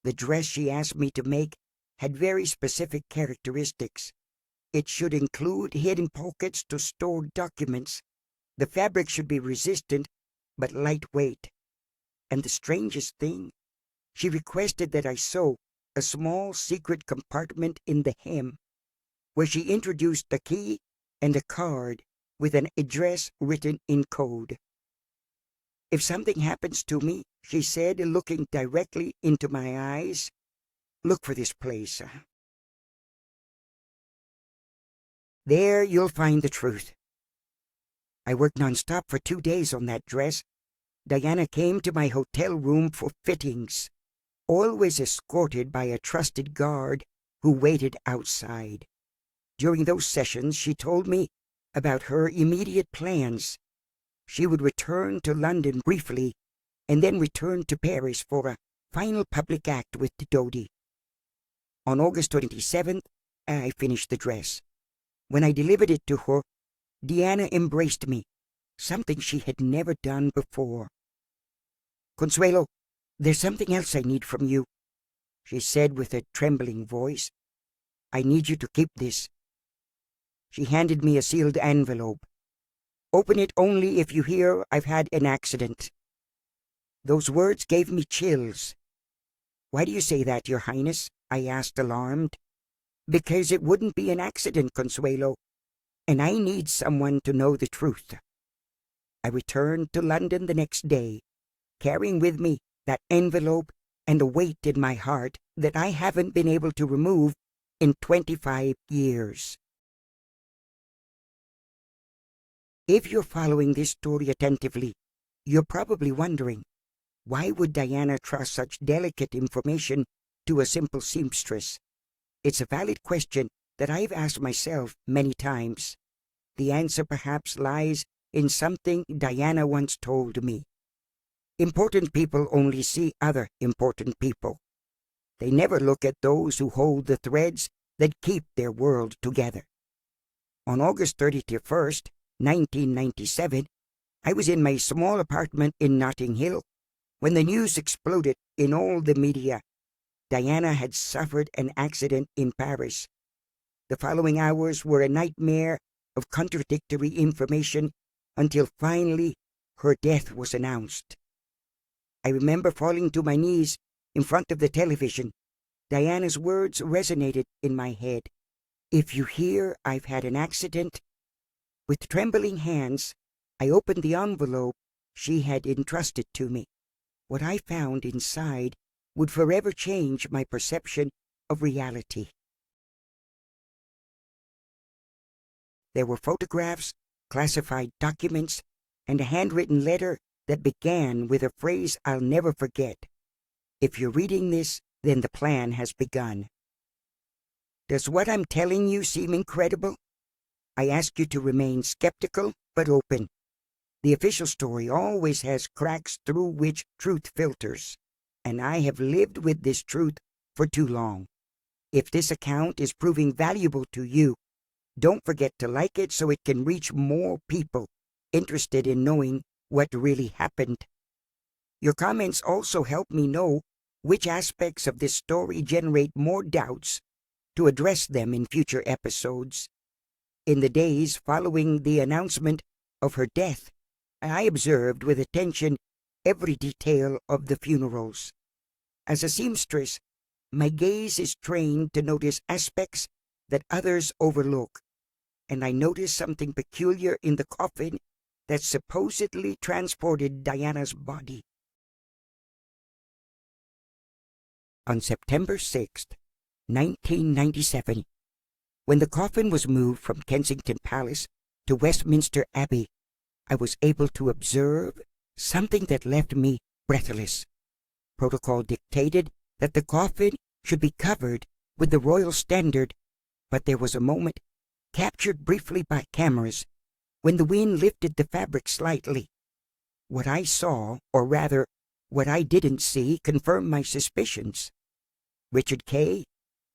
The dress she asked me to make had very specific characteristics. It should include hidden pockets to store documents. The fabric should be resistant, but lightweight. And the strangest thing, she requested that I sew a small secret compartment in the hem, where she introduced a key and a card with an address written in code. "If something happens to me," she said, looking directly into my eyes, "look for this place. There you'll find the truth." I worked nonstop for 2 days on that dress. Diana came to my hotel room for fittings, always escorted by a trusted guard who waited outside. During those sessions, she told me about her immediate plans. She would return to London briefly and then return to Paris for a final public act with Dodi. On August 27th, I finished the dress. When I delivered it to her, Diana embraced me, something she had never done before. "Consuelo, there's something else I need from you," she said with a trembling voice. "I need you to keep this." She handed me a sealed envelope. "Open it only if you hear I've had an accident." Those words gave me chills. "Why do you say that, Your Highness?" I asked, alarmed. "Because it wouldn't be an accident, Consuelo, and I need someone to know the truth." I returned to London the next day, carrying with me that envelope and a weight in my heart that I haven't been able to remove in 25 years. If you're following this story attentively, you're probably wondering, why would Diana trust such delicate information to a simple seamstress? It's a valid question that I've asked myself many times. The answer perhaps lies in something Diana once told me. Important people only see other important people. They never look at those who hold the threads that keep their world together. On August 31st, 1997, I was in my small apartment in Notting Hill when the news exploded in all the media. Diana had suffered an accident in Paris. The following hours were a nightmare of contradictory information until finally her death was announced. I remember falling to my knees in front of the television. Diana's words resonated in my head. "If you hear I've had an accident." With trembling hands, I opened the envelope she had entrusted to me. What I found inside would forever change my perception of reality. There were photographs, classified documents, and a handwritten letter that began with a phrase I'll never forget. If you're reading this, then the plan has begun. Does what I'm telling you seem incredible? I ask you to remain skeptical but open. The official story always has cracks through which truth filters, and I have lived with this truth for too long. If this account is proving valuable to you, don't forget to like it so it can reach more people interested in knowing what really happened. Your comments also help me know which aspects of this story generate more doubts to address them in future episodes. In the days following the announcement of her death, I observed with attention every detail of the funerals. As a seamstress, my gaze is trained to notice aspects that others overlook. and I noticed something peculiar in the coffin that supposedly transported Diana's body. On September 6th, 1997, when the coffin was moved from Kensington Palace to Westminster Abbey, I was able to observe something that left me breathless. Protocol dictated that the coffin should be covered with the royal standard, but there was a moment, captured briefly by cameras, when the wind lifted the fabric slightly. What I saw, or rather, what I didn't see, confirmed my suspicions. Richard Kay,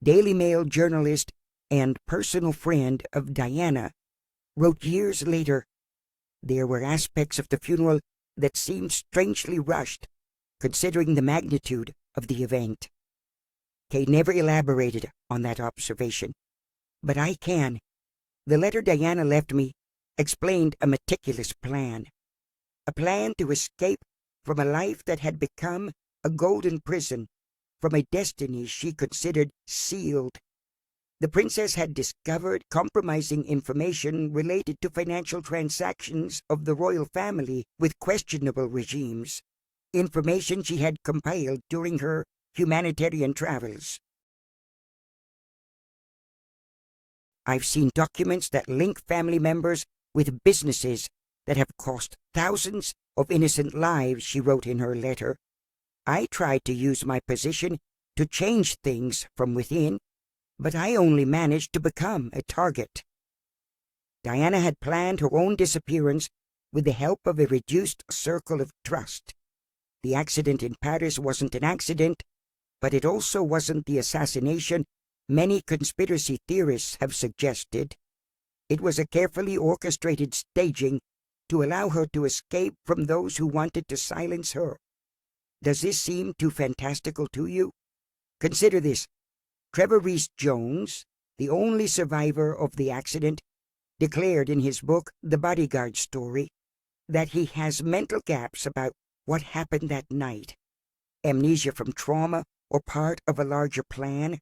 Daily Mail journalist and personal friend of Diana, wrote years later, "There were aspects of the funeral that seemed strangely rushed, considering the magnitude of the event." Kay never elaborated on that observation, but I can. The letter Diana left me explained a meticulous plan. A plan to escape from a life that had become a golden prison, from a destiny she considered sealed. The princess had discovered compromising information related to financial transactions of the royal family with questionable regimes, information she had compiled during her humanitarian travels. I've seen documents that link family members with businesses that have cost thousands of innocent lives, she wrote in her letter. I tried to use my position to change things from within, but I only managed to become a target. Diana had planned her own disappearance with the help of a reduced circle of trust. The accident in Paris wasn't an accident, but it also wasn't the assassination many conspiracy theorists have suggested. It was a carefully orchestrated staging to allow her to escape from those who wanted to silence her. Does this seem too fantastical to you? Consider this. Trevor Rees-Jones, the only survivor of the accident, declared in his book, The Bodyguard Story, that he has mental gaps about what happened that night. Amnesia from trauma or part of a larger plan.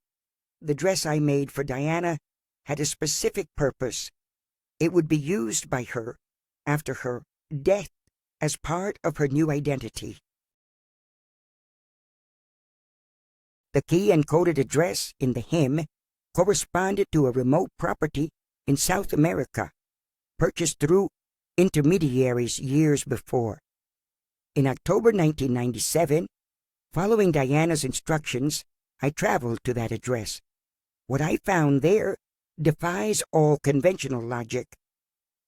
The dress I made for Diana had a specific purpose. It would be used by her after her death as part of her new identity. The key and coded address in the hymn corresponded to a remote property in South America, purchased through intermediaries years before. In October 1997, following Diana's instructions, I traveled to that address. What I found there defies all conventional logic.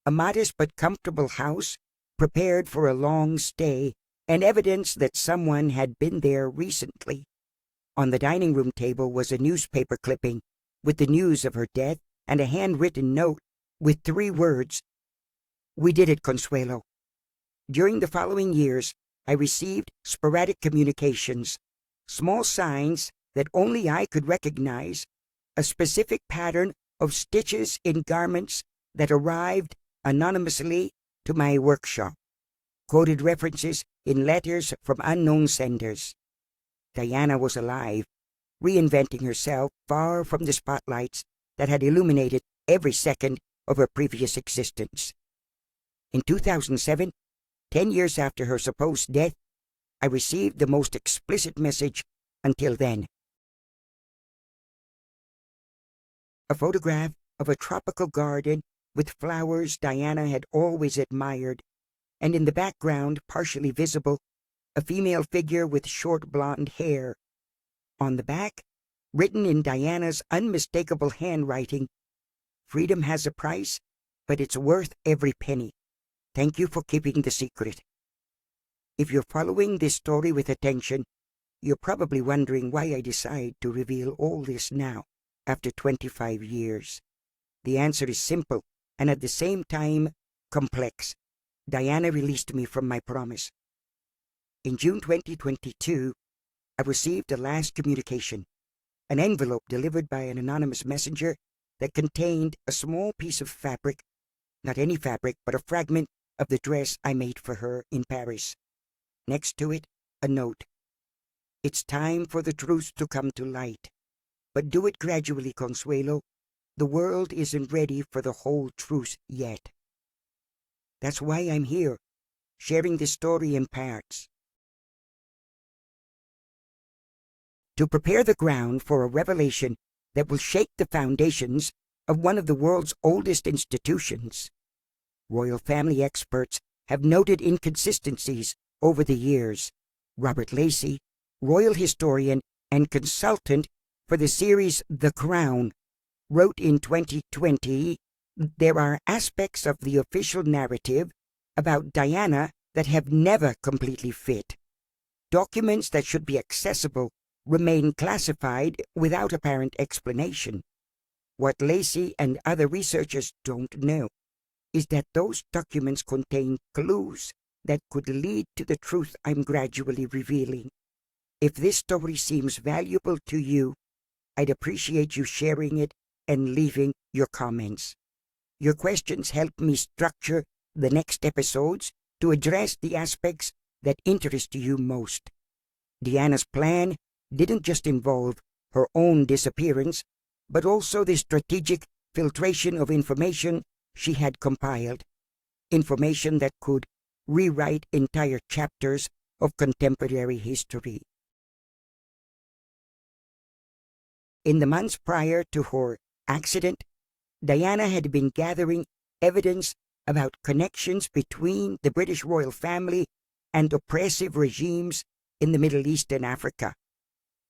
A modest but comfortable house, prepared for a long stay, and evidence that someone had been there recently. On the dining room table was a newspaper clipping with the news of her death and a handwritten note with 3 words, "We did it, Consuelo." During the following years, I received sporadic communications, small signs that only I could recognize, a specific pattern of stitches in garments that arrived anonymously to my workshop, quoted references in letters from unknown senders. Diana was alive, reinventing herself far from the spotlights that had illuminated every second of her previous existence. In 2007, 10 years after her supposed death, I received the most explicit message until then. A photograph of a tropical garden with flowers Diana had always admired, and in the background, partially visible, a female figure with short blonde hair. On the back, written in Diana's unmistakable handwriting, "Freedom has a price, but it's worth every penny. Thank you for keeping the secret." If you're following this story with attention, you're probably wondering why I decide to reveal all this now, after 25 years. The answer is simple, and at the same time, complex. Diana released me from my promise. In June 2022, I received a last communication, an envelope delivered by an anonymous messenger that contained a small piece of fabric, not any fabric, but a fragment of the dress I made for her in Paris. Next to it, a note. "It's time for the truth to come to light, but do it gradually, Consuelo. the world isn't ready for the whole truth yet. That's why I'm here, sharing this story in parts. To prepare the ground for a revelation that will shake the foundations of one of the world's oldest institutions. Royal family experts have noted inconsistencies over the years. Robert Lacey, royal historian and consultant for the series The Crown, wrote in 2020, "There are aspects of the official narrative about Diana that have never completely fit. Documents that should be accessible remain classified without apparent explanation. What Lacey and other researchers don't know is that those documents contain clues that could lead to the truth I'm gradually revealing. If this story seems valuable to you, I'd appreciate you sharing it and leaving your comments. Your questions help me structure the next episodes to address the aspects that interest you most." Diana's plan didn't just involve her own disappearance, but also the strategic filtration of information she had compiled, information that could rewrite entire chapters of contemporary history. In the months prior to her accident, Diana had been gathering evidence about connections between the British royal family and oppressive regimes in the Middle East and Africa.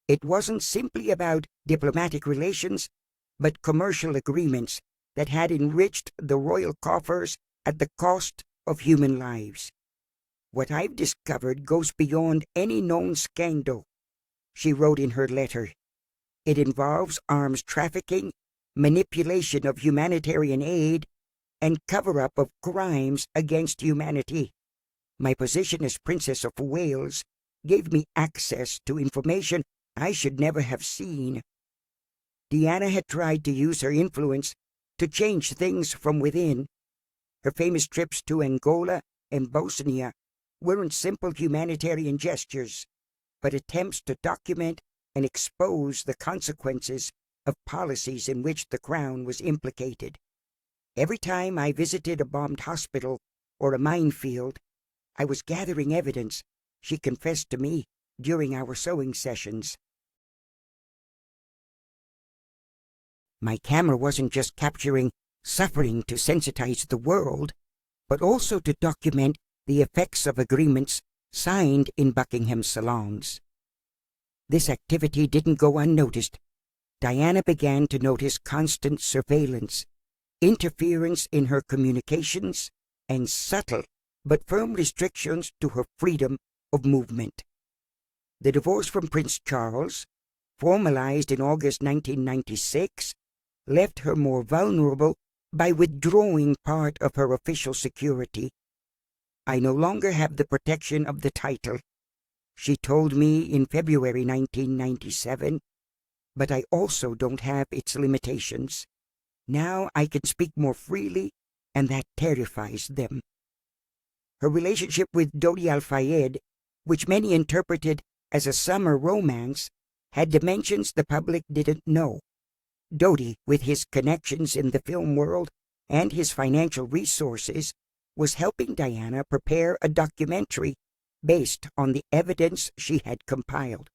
It wasn't simply about diplomatic relations, but commercial agreements that had enriched the royal coffers at the cost of human lives. "What I've discovered goes beyond any known scandal," she wrote in her letter. "It involves arms trafficking, manipulation of humanitarian aid, and cover-up of crimes against humanity. My position as Princess of Wales gave me access to information I should never have seen." Diana had tried to use her influence to change things from within. Her famous trips to Angola and Bosnia weren't simple humanitarian gestures, but attempts to document and expose the consequences of policies in which the Crown was implicated. Every time I visited a bombed hospital or a minefield, I was gathering evidence, she confessed to me during our sewing sessions. My camera wasn't just capturing suffering to sensitize the world, but also to document the effects of agreements signed in Buckingham salons. This activity didn't go unnoticed. Diana began to notice constant surveillance, interference in her communications, and subtle but firm restrictions to her freedom of movement. The divorce from Prince Charles, formalized in August 1996, left her more vulnerable by withdrawing part of her official security. "I no longer have the protection of the title," she told me in February 1997, "but I also don't have its limitations. Now I can speak more freely, and that terrifies them." Her relationship with Dodi Al-Fayed, which many interpreted as a summer romance, had dimensions the public didn't know. Dodi, with his connections in the film world and his financial resources, was helping Diana prepare a documentary based on the evidence she had compiled.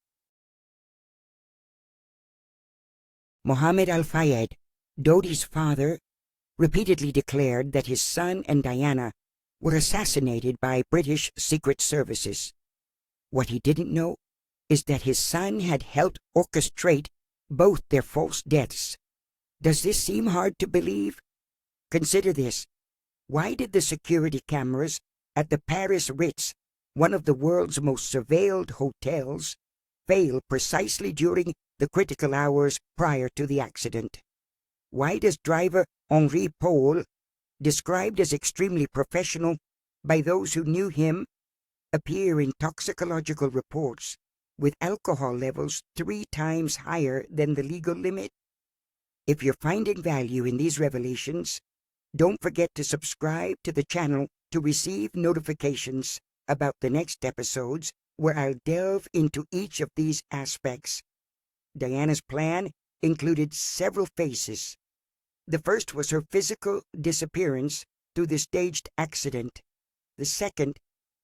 Mohammed Al-Fayed, Dodi's father, repeatedly declared that his son and Diana were assassinated by British secret services. What he didn't know is that his son had helped orchestrate both their false deaths. Does this seem hard to believe? Consider this. Why did the security cameras at the Paris Ritz, one of the world's most surveilled hotels, fail precisely during the critical hours prior to the accident? Why does driver Henri Paul, described as extremely professional by those who knew him, appear in toxicological reports with alcohol levels 3 times higher than the legal limit? If you're finding value in these revelations, don't forget to subscribe to the channel to receive notifications about the next episodes, where I'll delve into each of these aspects. Diana's plan included several phases. The first was her physical disappearance through the staged accident. The second,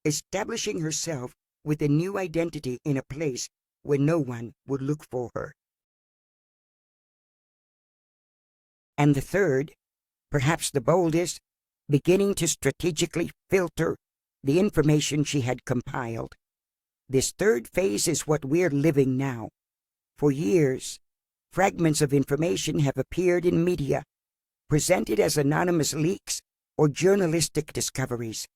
establishing herself with a new identity in a place where no one would look for her. And the third, perhaps the boldest, beginning to strategically filter the information she had compiled. This third phase is what we're living now. For years, fragments of information have appeared in media, presented as anonymous leaks or journalistic discoveries.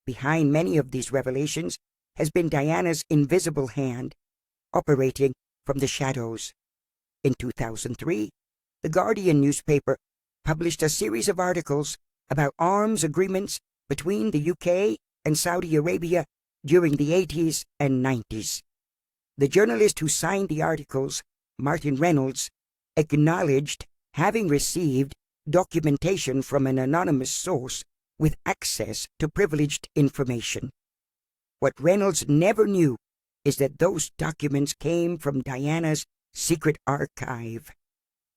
Behind many of these revelations has been Diana's invisible hand, operating from the shadows. In 2003, the Guardian newspaper published a series of articles about arms agreements between the UK and Saudi Arabia during the 80s and 90s. The journalist who signed the articles, Martin Reynolds, acknowledged having received documentation from an anonymous source with access to privileged information. What Reynolds never knew is that those documents came from Diana's secret archive.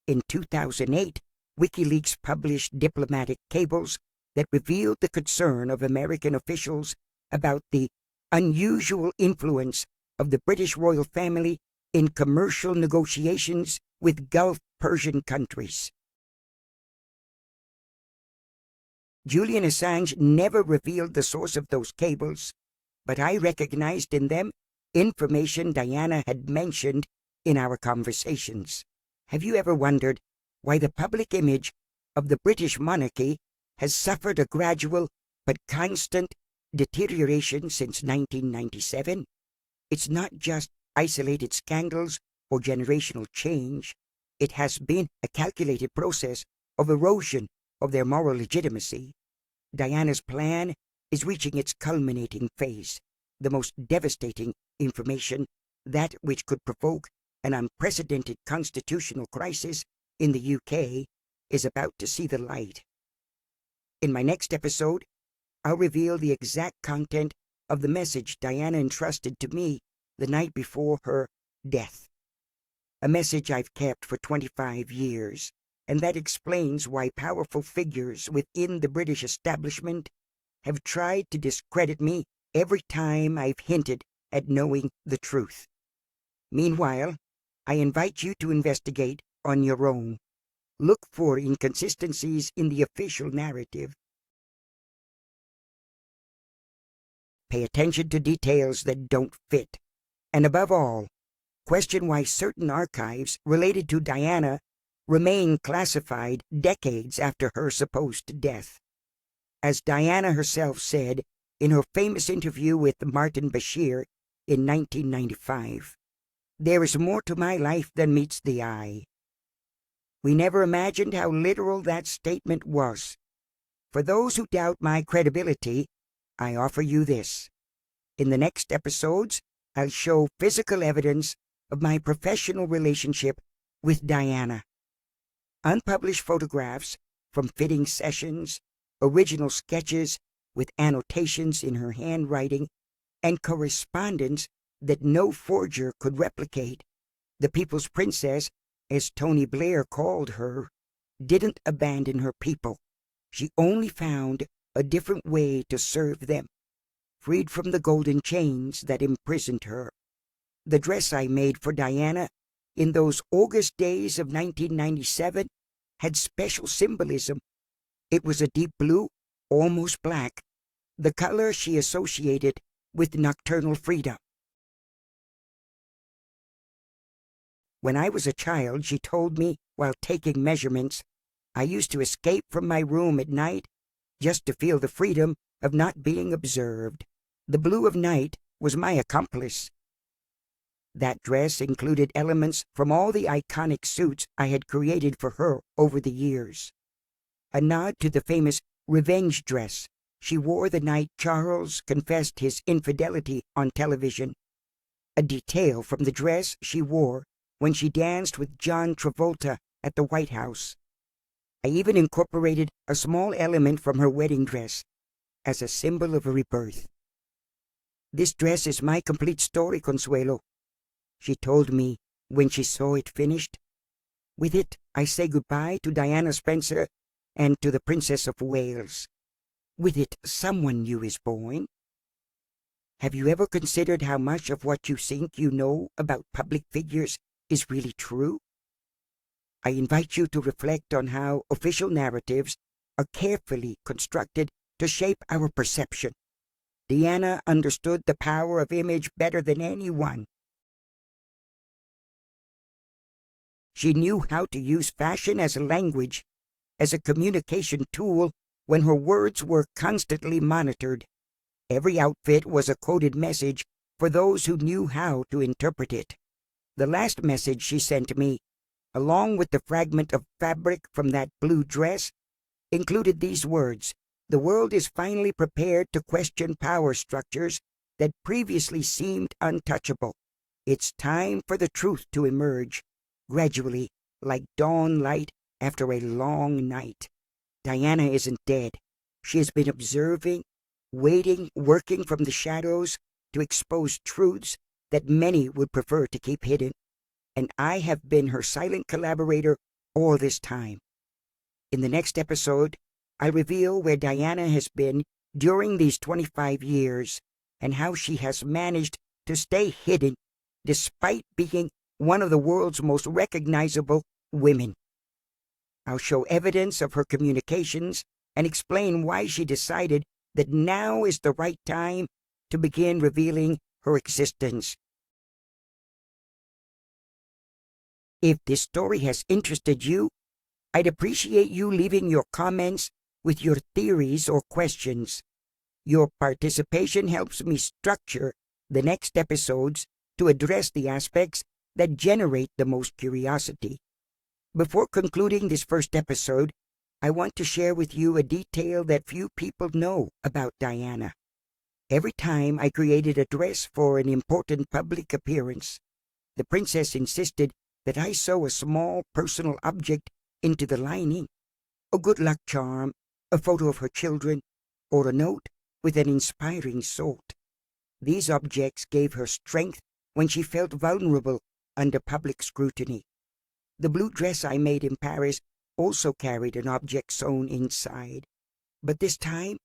In 2008, WikiLeaks published diplomatic cables that revealed the concern of American officials about the unusual influence of the British royal family in commercial negotiations with Gulf Persian countries. Julian Assange never revealed the source of those cables, but I recognized in them information Diana had mentioned in our conversations. Have you ever wondered why the public image of the British monarchy has suffered a gradual but constant deterioration since 1997? It's not just isolated scandals or generational change. It has been a calculated process of erosion of their moral legitimacy. Diana's plan is reaching its culminating phase. The most devastating information, that which could provoke an unprecedented constitutional crisis in the UK, is about to see the light. In my next episode, I'll reveal the exact content of the message Diana entrusted to me the night before her death. A message I've kept for 25 years, and that explains why powerful figures within the British establishment have tried to discredit me every time I've hinted at knowing the truth. Meanwhile, I invite you to investigate on your own. Look for inconsistencies in the official narrative. Pay attention to details that don't fit. And above all, question why certain archives related to Diana remain classified decades after her supposed death. As Diana herself said in her famous interview with Martin Bashir in 1995, "There is more to my life than meets the eye." We never imagined how literal that statement was. For those who doubt my credibility, I offer you this. In the next episodes, I'll show physical evidence of my professional relationship with Diana. Unpublished photographs from fitting sessions, original sketches with annotations in her handwriting, and correspondence that no forger could replicate. The People's Princess, as Tony Blair called her, didn't abandon her people. She only found a different way to serve them, freed from the golden chains that imprisoned her. The dress I made for Diana in those August days of 1997 had special symbolism. It was a deep blue, almost black, the color she associated with nocturnal freedom. When I was a child, she told me, while taking measurements, I used to escape from my room at night just to feel the freedom of not being observed. The blue of night was my accomplice. That dress included elements from all the iconic suits I had created for her over the years. A nod to the famous revenge dress she wore the night Charles confessed his infidelity on television. A detail from the dress she wore when she danced with John Travolta at the White House. I even incorporated a small element from her wedding dress as a symbol of a rebirth. "This dress is my complete story, Consuelo," she told me when she saw it finished. "With it, I say goodbye to Diana Spencer and to the Princess of Wales. With it, someone new is born. Have you ever considered how much of what you think you know about public figures is really true? I invite you to reflect on how official narratives are carefully constructed to shape our perception. Diana understood the power of image better than anyone. She knew how to use fashion as a language, as a communication tool when her words were constantly monitored. Every outfit was a coded message for those who knew how to interpret it. The last message she sent me, along with the fragment of fabric from that blue dress, included these words: "The world is finally prepared to question power structures that previously seemed untouchable. It's time for the truth to emerge, gradually, like dawn light after a long night." Diana isn't dead. She has been observing, waiting, working from the shadows to expose truths that many would prefer to keep hidden. And I have been her silent collaborator all this time. In the next episode, I reveal where Diana has been during these 25 years and how she has managed to stay hidden despite being one of the world's most recognizable women. I'll show evidence of her communications and explain why she decided that now is the right time to begin revealing her existence. If this story has interested you, I'd appreciate you leaving your comments with your theories or questions. Your participation helps me structure the next episodes to address the aspects that generate the most curiosity. Before concluding this first episode, I want to share with you a detail that few people know about Diana. Every time I created a dress for an important public appearance, the princess insisted that I sew a small personal object into the lining, a good luck charm, a photo of her children, or a note with an inspiring thought. These objects gave her strength when she felt vulnerable under public scrutiny. The blue dress I made in Paris also carried an object sewn inside, but this time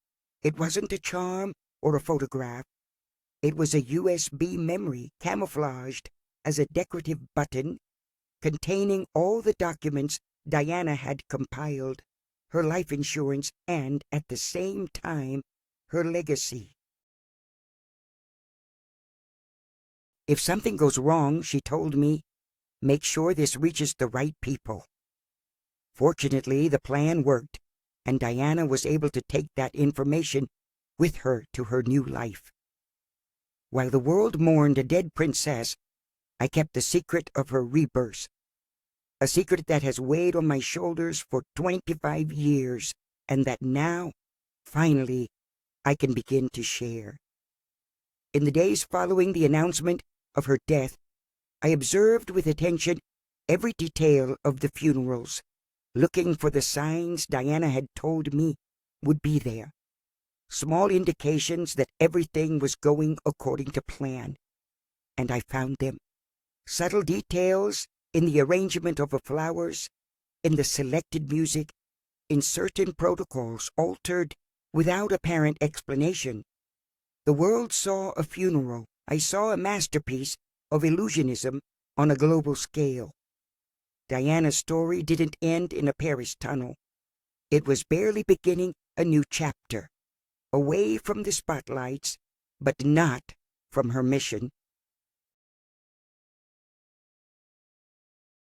it wasn't a charm or a photograph. It was a USB memory camouflaged as a decorative button containing all the documents Diana had compiled, her life insurance, and, at the same time, her legacy. If something goes wrong, she told me, make sure this reaches the right people. Fortunately, the plan worked, and Diana was able to take that information with her to her new life. While the world mourned a dead princess, I kept the secret of her rebirth, a secret that has weighed on my shoulders for 25 years, and that now, finally, I can begin to share. In the days following the announcement of her death, I observed with attention every detail of the funerals, looking for the signs Diana had told me would be there. Small indications that everything was going according to plan. And I found them. Subtle details in the arrangement of the flowers, in the selected music, in certain protocols altered without apparent explanation. The world saw a funeral. I saw a masterpiece of illusionism on a global scale. Diana's story didn't end in a Paris tunnel. It was barely beginning a new chapter, away from the spotlights, but not from her mission.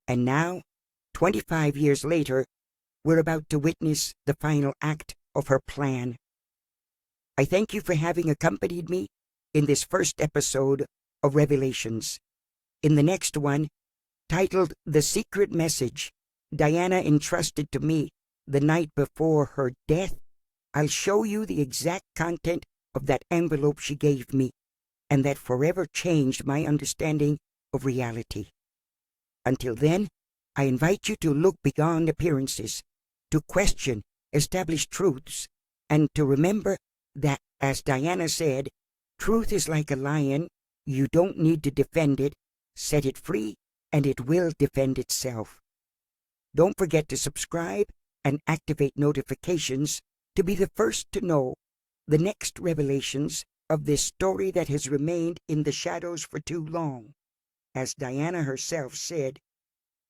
And now, 25 years later, we're about to witness the final act of her plan. I thank you for having accompanied me in this first episode of Revelations. In the next one, titled The Secret Message Diana entrusted to me the night before her death, I'll show you the exact content of that envelope she gave me, and that forever changed my understanding of reality. Until then, I invite you to look beyond appearances, to question established truths, and to remember that, as Diana said, truth is like a lion. You don't need to defend it. Set it free, and it will defend itself. Don't forget to subscribe and activate notifications to be the first to know the next revelations of this story that has remained in the shadows for too long. As Diana herself said,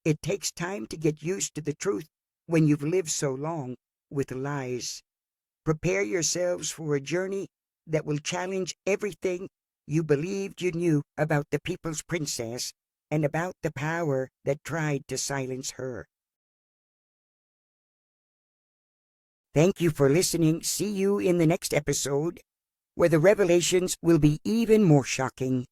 it takes time to get used to the truth when you've lived so long with lies. Prepare yourselves for a journey that will challenge everything you believed you knew about the people's princess and about the power that tried to silence her. Thank you for listening. See you in the next episode, where the revelations will be even more shocking.